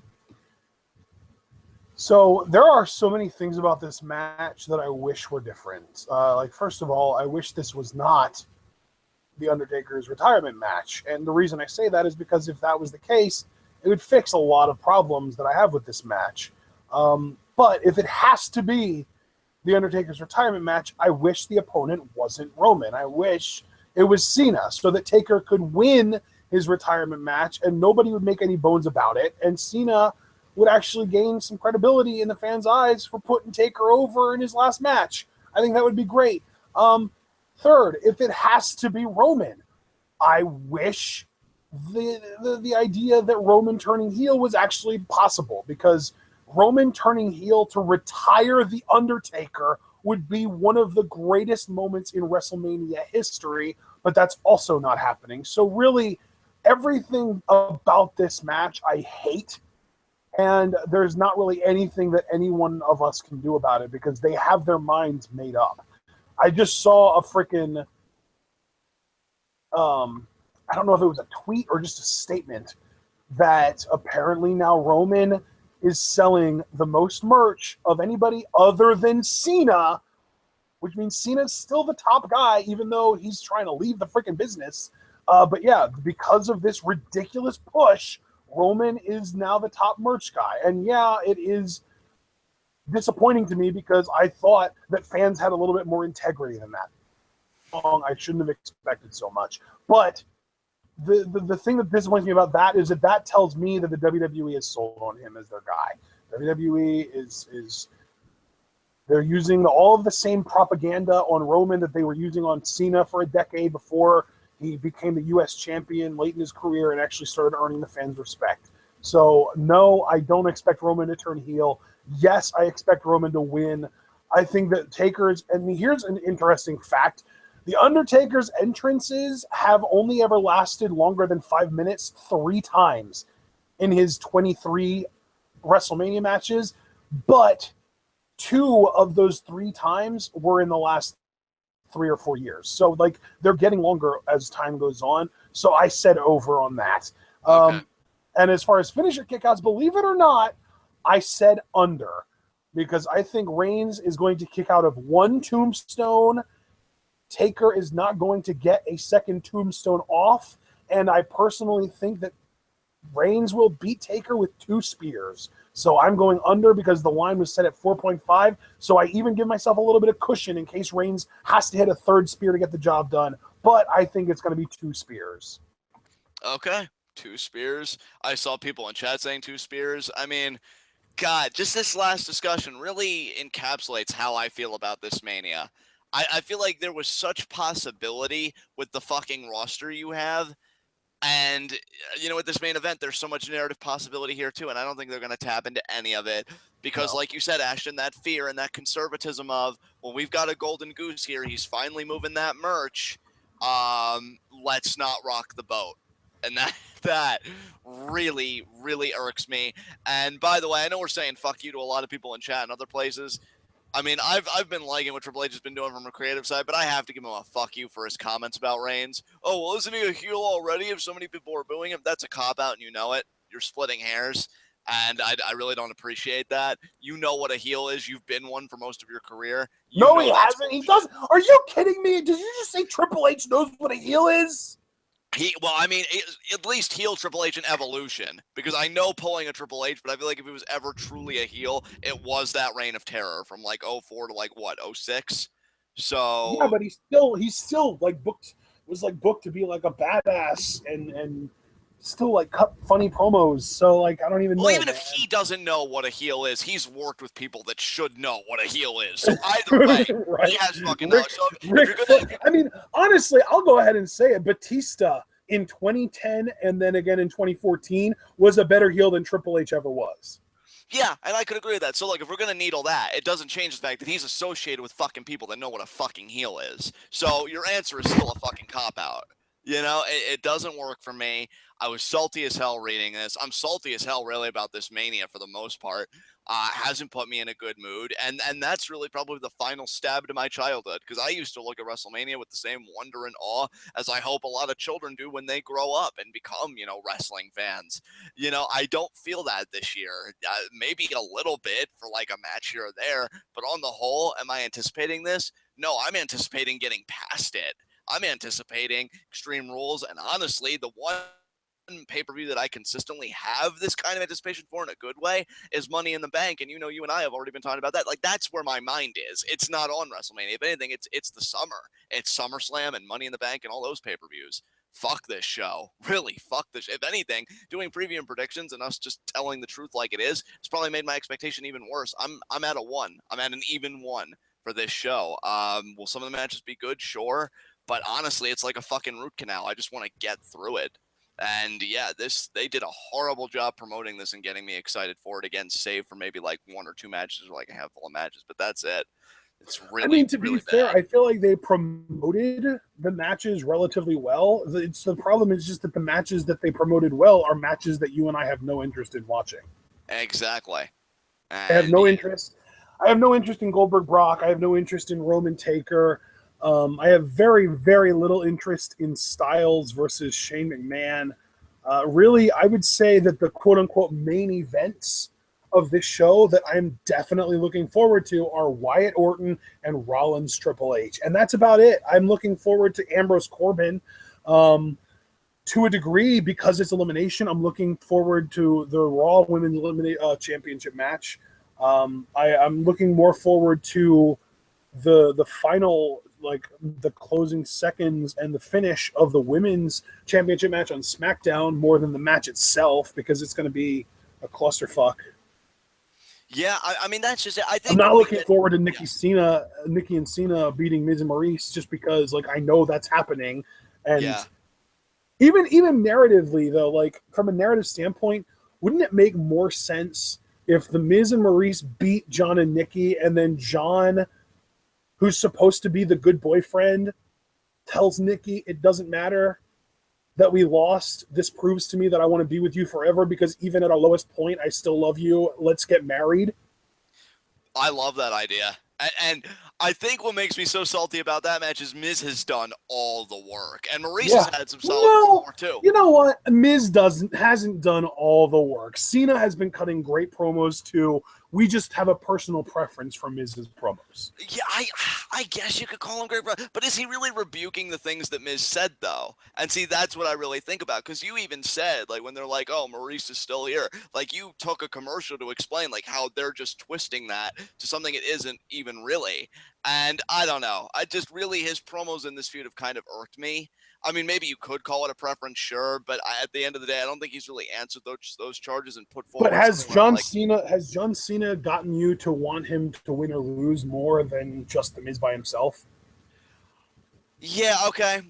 So there are so many things about this match that I wish were different. Like, first of all, I wish this was not The Undertaker's retirement match. And the reason I say that is because if that was the case, it would fix a lot of problems that I have with this match. But if it has to be The Undertaker's retirement match, I wish the opponent wasn't Roman. I wish it was Cena so that Taker could win his retirement match and nobody would make any bones about it. And Cena would actually gain some credibility in the fans' eyes for putting Taker over in his last match. I think that would be great. Third, if it has to be Roman, I wish the idea that Roman turning heel was actually possible, because Roman turning heel to retire The Undertaker would be one of the greatest moments in WrestleMania history, but that's also not happening. So really, everything about this match I hate, And there's not really anything that any one of us can do about it because they have their minds made up. I just saw a freaking, I don't know if it was a tweet or just a statement that apparently now Roman is selling the most merch of anybody other than Cena, which means Cena's still the top guy, even though he's trying to leave the freaking business. But yeah, because of this ridiculous push, Roman is now the top merch guy. And yeah, it is disappointing to me because I thought that fans had a little bit more integrity than that. I shouldn't have expected so much. But the thing that disappoints me about that is that tells me that the WWE is sold on him as their guy. WWE is they're using all of the same propaganda on Roman that they were using on Cena for a decade before he became the U.S. champion late in his career and actually started earning the fans' respect. So, no, I don't expect Roman to turn heel. Yes, I expect Roman to win. I think that Taker's, and here's an interesting fact, the Undertaker's entrances have only ever lasted longer than 5 minutes 3 times in his 23 WrestleMania matches, but 2 of those 3 times were in the last 3 or 4 years. So, like, they're getting longer as time goes on. So I said over on that. Okay. And as far as finisher kickouts, believe it or not, I said under. Because I think Reigns is going to kick out of 1 tombstone. Taker is not going to get a second tombstone off. And I personally think that Reigns will beat Taker with 2 spears. So I'm going under because the line was set at 4.5. So I even give myself a little bit of cushion in case Reigns has to hit a 3rd spear to get the job done. But I think it's going to be 2 spears. Okay. 2 spears. I saw people in chat saying 2 spears. I mean, God, just this last discussion really encapsulates how I feel about this Mania. I feel like there was such possibility with the fucking roster you have. And, with this main event, there's so much narrative possibility here, too. And I don't think they're going to tap into any of it. Because, like you said, Ashton, that fear and that conservatism of, well, we've got a golden goose here. He's finally moving that merch. Let's not rock the boat. And that really, really irks me. And by the way, I know we're saying fuck you to a lot of people in chat and other places. I mean, I've been liking what Triple H has been doing from a creative side, but I have to give him a fuck you for his comments about Reigns. Oh, well, isn't he a heel already if so many people are booing him? That's a cop-out, and you know it. You're splitting hairs, and I really don't appreciate that. You know what a heel is. You've been one for most of your career. No, he hasn't. He doesn't. Are you kidding me? Did you just say Triple H knows what a heel is? At least heel Triple H in Evolution, because I know pulling a Triple H, but I feel like if he was ever truly a heel, it was that Reign of Terror from like 04 to like what, 06? So yeah, but he's still like booked to be like a badass and still like cut funny promos. So like I don't even know. Well, even if he doesn't know what a heel is, he's worked with people that should know what a heel is. So either way, right. He has fucking knowledge. So I mean, honestly, I'll go ahead and say it. Batista in 2010 and then again in 2014 was a better heel than Triple H ever was. Yeah, and I could agree with that. So, like, if we're going to needle that, it doesn't change the fact that he's associated with fucking people that know what a fucking heel is. So your answer is still a fucking cop-out. It doesn't work for me. I was salty as hell reading this. I'm salty as hell, really, about this Mania for the most part. Hasn't put me in a good mood. And that's really probably the final stab to my childhood, because I used to look at WrestleMania with the same wonder and awe as I hope a lot of children do when they grow up and become, wrestling fans. I don't feel that this year. Maybe a little bit for like a match here or there. But on the whole, am I anticipating this? No, I'm anticipating getting past it. I'm anticipating Extreme Rules, and honestly, the one pay-per-view that I consistently have this kind of anticipation for in a good way is Money in the Bank, and you and I have already been talking about that. Like, that's where my mind is. It's not on WrestleMania. If anything, it's the summer. It's SummerSlam and Money in the Bank and all those pay-per-views. Fuck this show. Really, fuck this. If anything, doing preview and predictions and us just telling the truth like it is, it's probably made my expectation even worse. I'm at a 1. I'm at an even 1 for this show. Will some of the matches be good? Sure. But honestly, it's like a fucking root canal. I just want to get through it. And yeah, they did a horrible job promoting this and getting me excited for it again, save for maybe like 1 or 2 matches or like a handful of matches. But that's it. It's really, to really be fair, bad. I feel like they promoted the matches relatively well. The problem is just that the matches that they promoted well are matches that you and I have no interest in watching. Exactly. I have And no interest. I have no interest in Goldberg Brock. I have no interest in Roman Taker. I have very, very little interest in Styles versus Shane McMahon. Really, I would say that the quote-unquote main events of this show that I'm definitely looking forward to are Wyatt Orton and Rollins Triple H. And that's about it. I'm looking forward to Ambrose Corbin. To a degree, because it's elimination, I'm looking forward to the Raw Women's Championship match. I'm looking more forward to the final, like the closing seconds and the finish of the Women's Championship match on SmackDown more than the match itself, because it's going to be a clusterfuck. yeah, I mean, that's just it. I think I'm not looking forward to Nikki and Cena beating Miz and Maryse, just because like I know that's happening. And even narratively though, like from a narrative standpoint, wouldn't it make more sense if the Miz and Maryse beat John and Nikki, and then John, who's supposed to be the good boyfriend, tells Nikki it doesn't matter that we lost. This proves to me that I want to be with you forever, because even at our lowest point, I still love you. Let's get married. I love that idea. And I think what makes me so salty about that match is Miz has done all the work, and Maryse has had some solid work too. You know what? Miz hasn't done all the work. Cena has been cutting great promos too. We just have a personal preference for Miz's promos. Yeah, I guess you could call him great, but is he really rebuking the things that Miz said though? And see, that's what I really think about, because you even said, like, when they're like, "Oh, Maryse is still here," like you took a commercial to explain like how they're just twisting that to something it isn't even really. And I don't know. I just really, his promos in this feud have kind of irked me. I mean, maybe you could call it a preference, sure, but at the end of the day, I don't think he's really answered those charges and put forward. But has John Cena gotten you to want him to win or lose more than just the Miz by himself? Yeah, okay,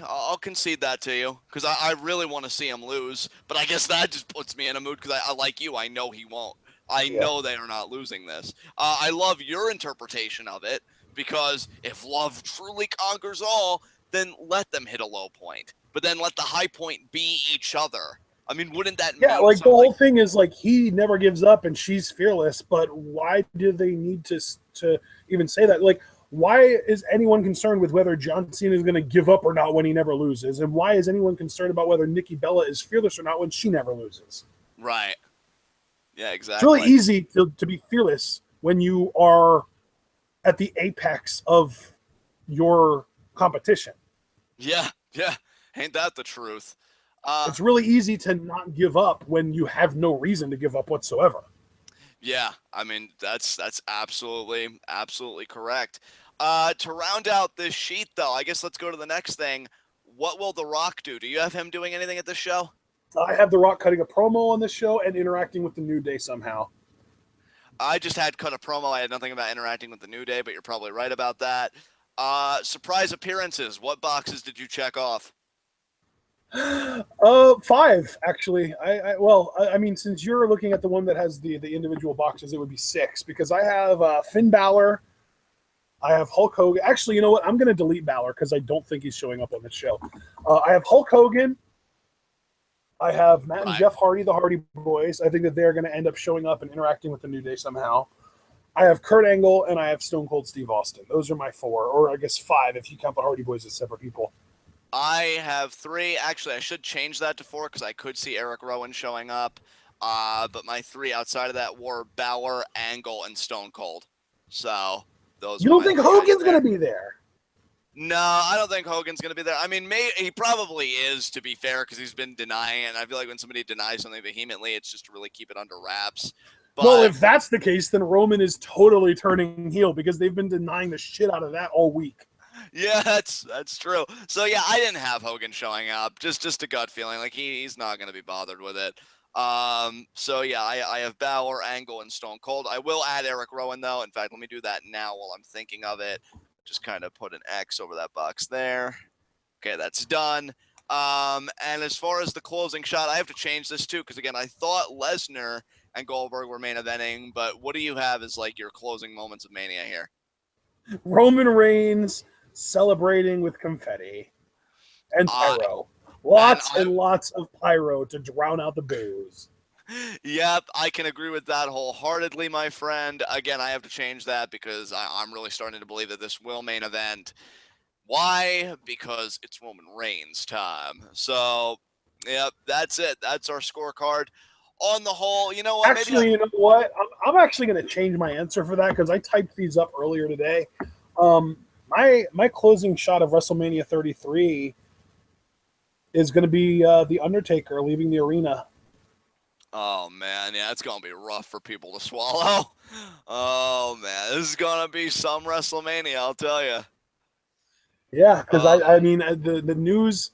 I'll concede that to you, because I really want to see him lose, but I guess that just puts me in a mood, because I like you, I know he won't. I know they are not losing this. I love your interpretation of it, because if love truly conquers all, then let them hit a low point, but then let the high point be each other. I mean, wouldn't that mean like the whole thing is like he never gives up and she's fearless, but why do they need to even say that? Like, why is anyone concerned with whether John Cena is going to give up or not when he never loses? And why is anyone concerned about whether Nikki Bella is fearless or not when she never loses? Right. Yeah, exactly. It's really easy to be fearless when you are at the apex of your competition. Yeah. Ain't that the truth? It's really easy to not give up when you have no reason to give up whatsoever. Yeah, I mean, that's absolutely correct. To round out this sheet, though, I guess let's go to the next thing. What will The Rock do? Do you have him doing anything at this show? I have The Rock cutting a promo on this show and interacting with the New Day somehow. I just had cut a promo. I had nothing about interacting with the New Day, but you're probably right about that. Surprise appearances. What boxes did you check off? 5 actually. I mean, since you're looking at the one that has the individual boxes, it would be 6, because I have Finn Balor, I have Hulk Hogan. Actually, you know what? I'm going to delete Balor because I don't think he's showing up on this show. I have Hulk Hogan. I have Matt and Jeff Hardy, the Hardy Boys. I think that they're going to end up showing up and interacting with the New Day somehow. I have Kurt Angle and I have Stone Cold Steve Austin. Those are my 4, or I guess 5 if you count the Hardy Boys as separate people. I have 3. Actually, I should change that to 4 because I could see Eric Rowan showing up. But my 3 outside of that were Balor, Angle, and Stone Cold. So those. You don't think Hogan's going to be there? No, I don't think Hogan's going to be there. I mean, he probably is, to be fair, because he's been denying it. And I feel like when somebody denies something vehemently, it's just to really keep it under wraps. But, well, if that's the case, then Roman is totally turning heel because they've been denying the shit out of that all week. Yeah, that's true. So, yeah, I didn't have Hogan showing up. Just a gut feeling. Like, he's not going to be bothered with it. So, yeah, I have Balor, Angle, and Stone Cold. I will add Eric Rowan, though. In fact, let me do that now while I'm thinking of it. Just kind of put an X over that box there. Okay, that's done. And as far as the closing shot, I have to change this too, because again, I thought Lesnar and Goldberg were main eventing, but what do you have as like your closing moments of Mania here? Roman Reigns celebrating with confetti and pyro. Lots and lots of pyro to drown out the booze. Yep, I can agree with that wholeheartedly, my friend. Again, I have to change that because I'm really starting to believe that this will main event. Why? Because it's Roman Reigns time. So, yep, that's it. That's our scorecard. On the whole, you know what? Actually, you know what? I'm actually going to change my answer for that because I typed these up earlier today. My closing shot of WrestleMania 33 is going to be the Undertaker leaving the arena. Oh man, yeah, it's gonna be rough for people to swallow. Oh man, this is gonna be some WrestleMania, I'll tell you. Yeah, because I mean the news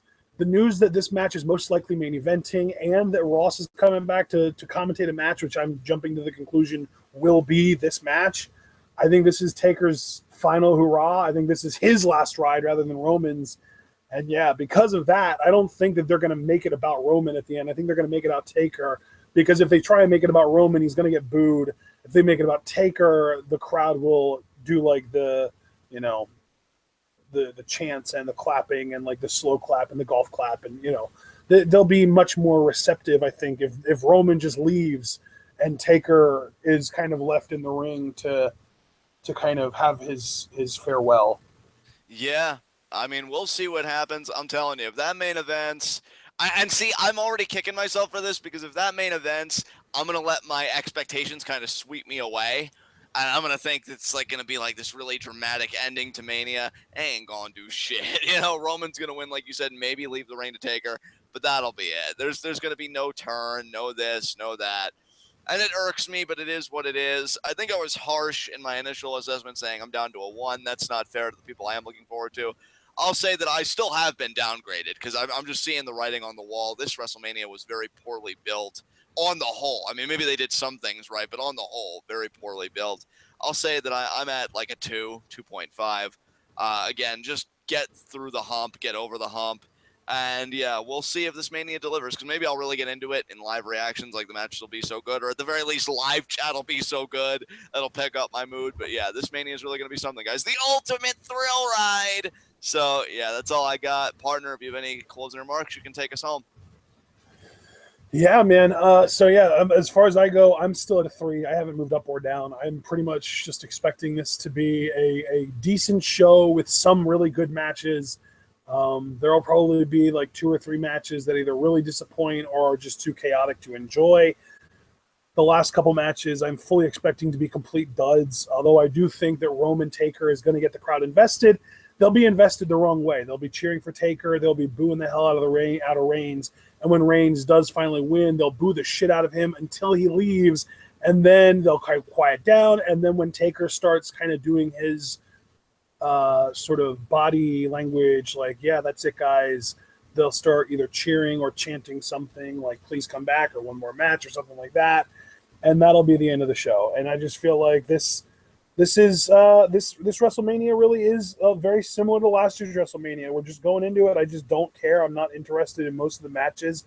that this match is most likely main eventing and that Ross is coming back to commentate a match, which I'm jumping to the conclusion will be this match. I think this is Taker's final hurrah. I think this is his last ride rather than Roman's. And yeah, because of that, I don't think that they're going to make it about Roman at the end. I think they're going to make it about Taker because if they try and make it about Roman, he's going to get booed. If they make it about Taker, the crowd will do like the chants and the clapping and like the slow clap and the golf clap, and they'll be much more receptive. I think if Roman just leaves and Taker is kind of left in the ring to kind of have his farewell. Yeah, I mean, we'll see what happens. I'm telling you, if that main events, and see, I'm already kicking myself for this because if that main events, I'm gonna let my expectations kind of sweep me away. And I'm gonna think it's like gonna be like this really dramatic ending to Mania. Ain't gonna do shit. Roman's gonna win, like you said, maybe leave the reign to Taker, but that'll be it. There's gonna be no turn, no this, no that. And it irks me, but it is what it is. I think I was harsh in my initial assessment saying I'm down to a 1. That's not fair to the people I am looking forward to. I'll say that I still have been downgraded because I'm just seeing the writing on the wall. This WrestleMania was very poorly built on the whole. I mean, maybe they did some things right, but on the whole, very poorly built. I'll say that I'm at like a 2.5. Again, just get through the hump, get over the hump. And yeah, we'll see if this Mania delivers because maybe I'll really get into it in live reactions. Like the matches will be so good, or at the very least, live chat will be so good that'll pick up my mood. But yeah, this Mania is really going to be something, guys. The ultimate thrill ride. So yeah, that's all I got. Partner, if you have any closing remarks, you can take us home. Yeah, man. So yeah, as far as I go, I'm still at a 3. I haven't moved up or down. I'm pretty much just expecting this to be a decent show with some really good matches. There'll probably be like 2 or 3 matches that either really disappoint or are just too chaotic to enjoy. The last couple matches, I'm fully expecting to be complete duds, although I do think that Roman Taker is going to get the crowd invested. They'll be invested the wrong way. They'll be cheering for Taker. They'll be booing the hell out of Reigns. And when Reigns does finally win, they'll boo the shit out of him until he leaves. And then they'll kind of quiet down. And then when Taker starts kind of doing his sort of body language, like, yeah, that's it, guys, they'll start either cheering or chanting something like, please come back, or one more match or something like that. And that'll be the end of the show. And I just feel like this WrestleMania really is very similar to last year's WrestleMania. We're just going into it. I just don't care. I'm not interested in most of the matches.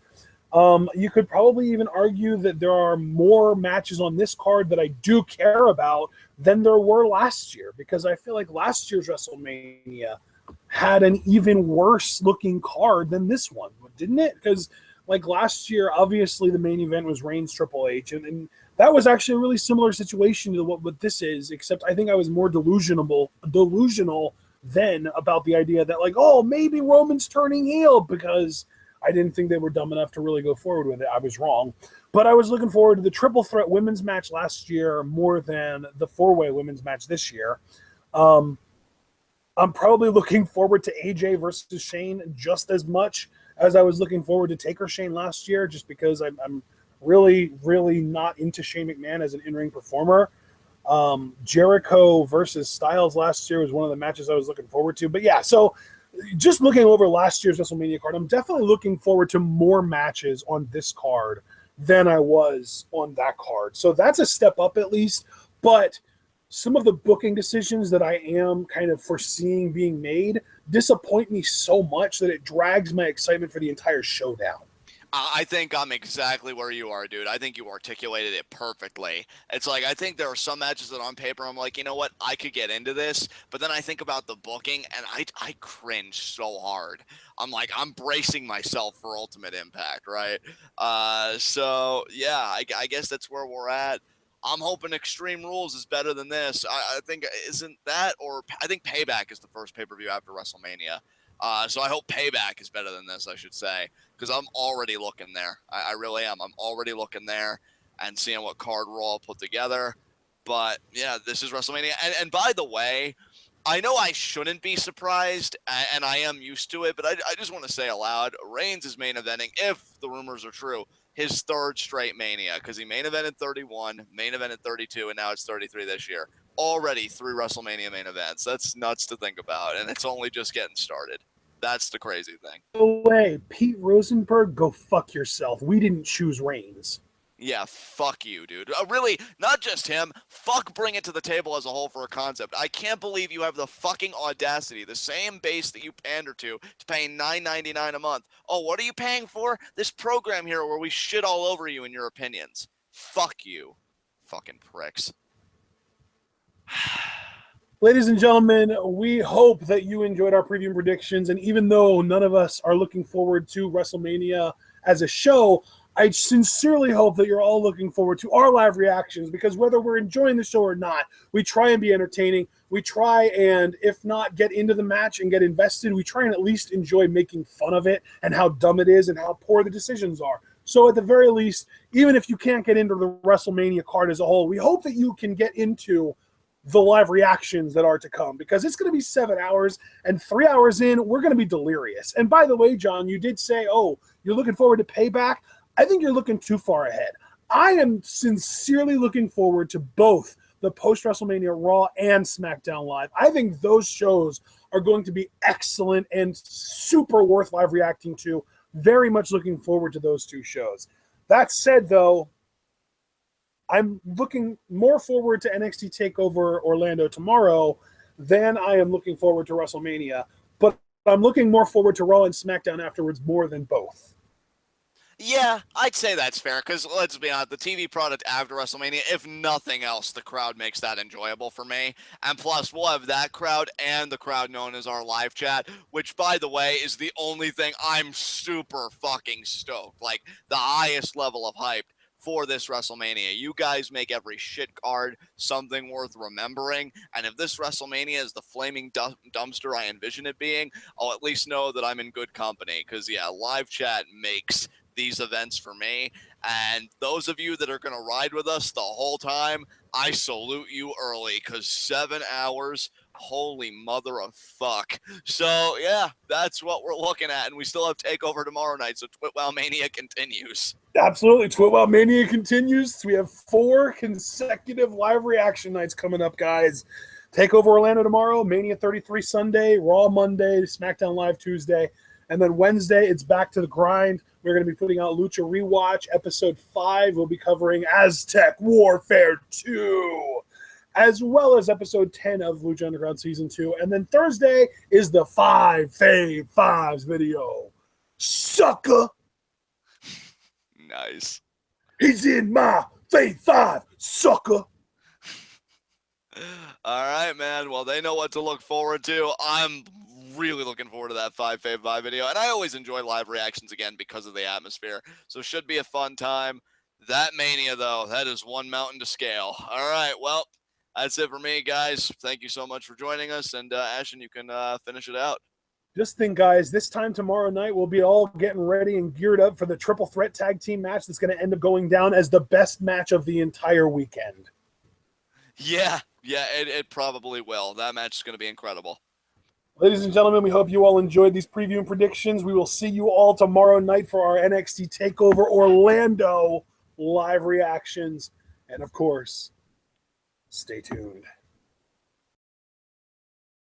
You could probably even argue that there are more matches on this card that I do care about than there were last year, because I feel like last year's WrestleMania had an even worse looking card than this one, didn't it? Because like last year, obviously the main event was Reigns Triple H, and that was actually a really similar situation to what this is, except I think I was more delusional then about the idea that like, oh, maybe Roman's turning heel, because I didn't think they were dumb enough to really go forward with it. I was wrong. But I was looking forward to the triple threat women's match last year more than the 4-way women's match this year. I'm probably looking forward to AJ versus Shane just as much as I was looking forward to Taker Shane last year, just because I'm really, really not into Shane McMahon as an in-ring performer. Jericho versus Styles last year was one of the matches I was looking forward to. But yeah, so just looking over last year's WrestleMania card, I'm definitely looking forward to more matches on this card than I was on that card. So that's a step up at least. But some of the booking decisions that I am kind of foreseeing being made disappoint me so much that it drags my excitement for the entire show down. I think I'm exactly where you are, dude. I think you articulated it perfectly. It's like, I think there are some matches that on paper I'm like, you know what, I could get into this, but then I think about the booking and I cringe so hard. I'm like, I'm bracing myself for Ultimate Impact, right? So yeah, I guess that's where we're at. I'm hoping Extreme Rules is better than this. I think, isn't that, or I think Payback is the first pay-per-view after WrestleMania. So I hope Payback is better than this, I should say, because I'm already looking there. I really am. I'm already looking there and seeing what card we're all put together. But yeah, this is WrestleMania. And by the way, I know I shouldn't be surprised, and I am used to it, but I just want to say aloud, Reigns is main eventing, if the rumors are true, his third straight Mania, because he main evented 31, main evented 32, and now it's 33 this year. Already 3 WrestleMania main events. That's nuts to think about, and it's only just getting started. That's the crazy thing. No way. Pete Rosenberg, go fuck yourself. We didn't choose Reigns. Yeah, fuck you, dude. Really, not just him. Fuck Bring It to the Table as a whole for a concept. I can't believe you have the fucking audacity, the same base that you pander to paying $9.99 a month. Oh, what are you paying for? This program here where we shit all over you and your opinions. Fuck you. Fucking pricks. Ladies and gentlemen, we hope that you enjoyed our preview and predictions. And even though none of us are looking forward to WrestleMania as a show, I sincerely hope that you're all looking forward to our live reactions, because whether we're enjoying the show or not, we try and be entertaining. We try and, if not get into the match and get invested, we try and at least enjoy making fun of it and how dumb it is and how poor the decisions are. So at the very least, even if you can't get into the WrestleMania card as a whole, we hope that you can get into the live reactions that are to come, because it's going to be 7 hours, and 3 hours in, we're going to be delirious. And by the way, John, you did say, oh, you're looking forward to Payback. I think you're looking too far ahead. I am sincerely looking forward to both the post-WrestleMania Raw and SmackDown Live. I think those shows are going to be excellent and super worth live reacting to. Very much looking forward to those two shows. That said, though, I'm looking more forward to NXT TakeOver Orlando tomorrow than I am looking forward to WrestleMania. But I'm looking more forward to Raw and SmackDown afterwards more than both. Yeah, I'd say that's fair, because let's be honest, the TV product after WrestleMania, if nothing else, the crowd makes that enjoyable for me. And plus, we'll have that crowd and the crowd known as our live chat, which, by the way, is the only thing I'm super fucking stoked. Like, the highest level of hype for this WrestleMania. You guys make every shit card something worth remembering, and if this WrestleMania is the flaming dumpster I envision it being, I'll at least know that I'm in good company, because, yeah, live chat makes these events for me. And those of you that are going to ride with us the whole time, I salute you early, because 7 hours, holy mother of fuck. So yeah, that's what we're looking at, and we still have TakeOver tomorrow night, so Twitwell Mania continues. Absolutely. Twitwell Mania continues. We have 4 consecutive live reaction nights coming up, guys. TakeOver Orlando tomorrow, Mania 33 Sunday, Raw Monday, SmackDown Live Tuesday. And then Wednesday, it's back to the grind. We're going to be putting out Lucha Rewatch, Episode 5. We'll be covering Aztec Warfare 2, as well as Episode 10 of Lucha Underground Season 2. And then Thursday is the 5 Fave Fives video. Sucker! Nice. He's in my Fave 5, sucker! All right, man. Well, they know what to look forward to. I'm really looking forward to that 5 Fave 5 video. And I always enjoy live reactions again because of the atmosphere. So it should be a fun time. That Mania, though, that is one mountain to scale. All right, well, that's it for me, guys. Thank you so much for joining us. And Ashton, you can finish it out. Just think, guys, this time tomorrow night, we'll be all getting ready and geared up for the triple threat tag team match that's going to end up going down as the best match of the entire weekend. Yeah, it probably will. That match is going to be incredible. Ladies and gentlemen, we hope you all enjoyed these preview and predictions. We will see you all tomorrow night for our NXT TakeOver Orlando live reactions. And, of course, stay tuned.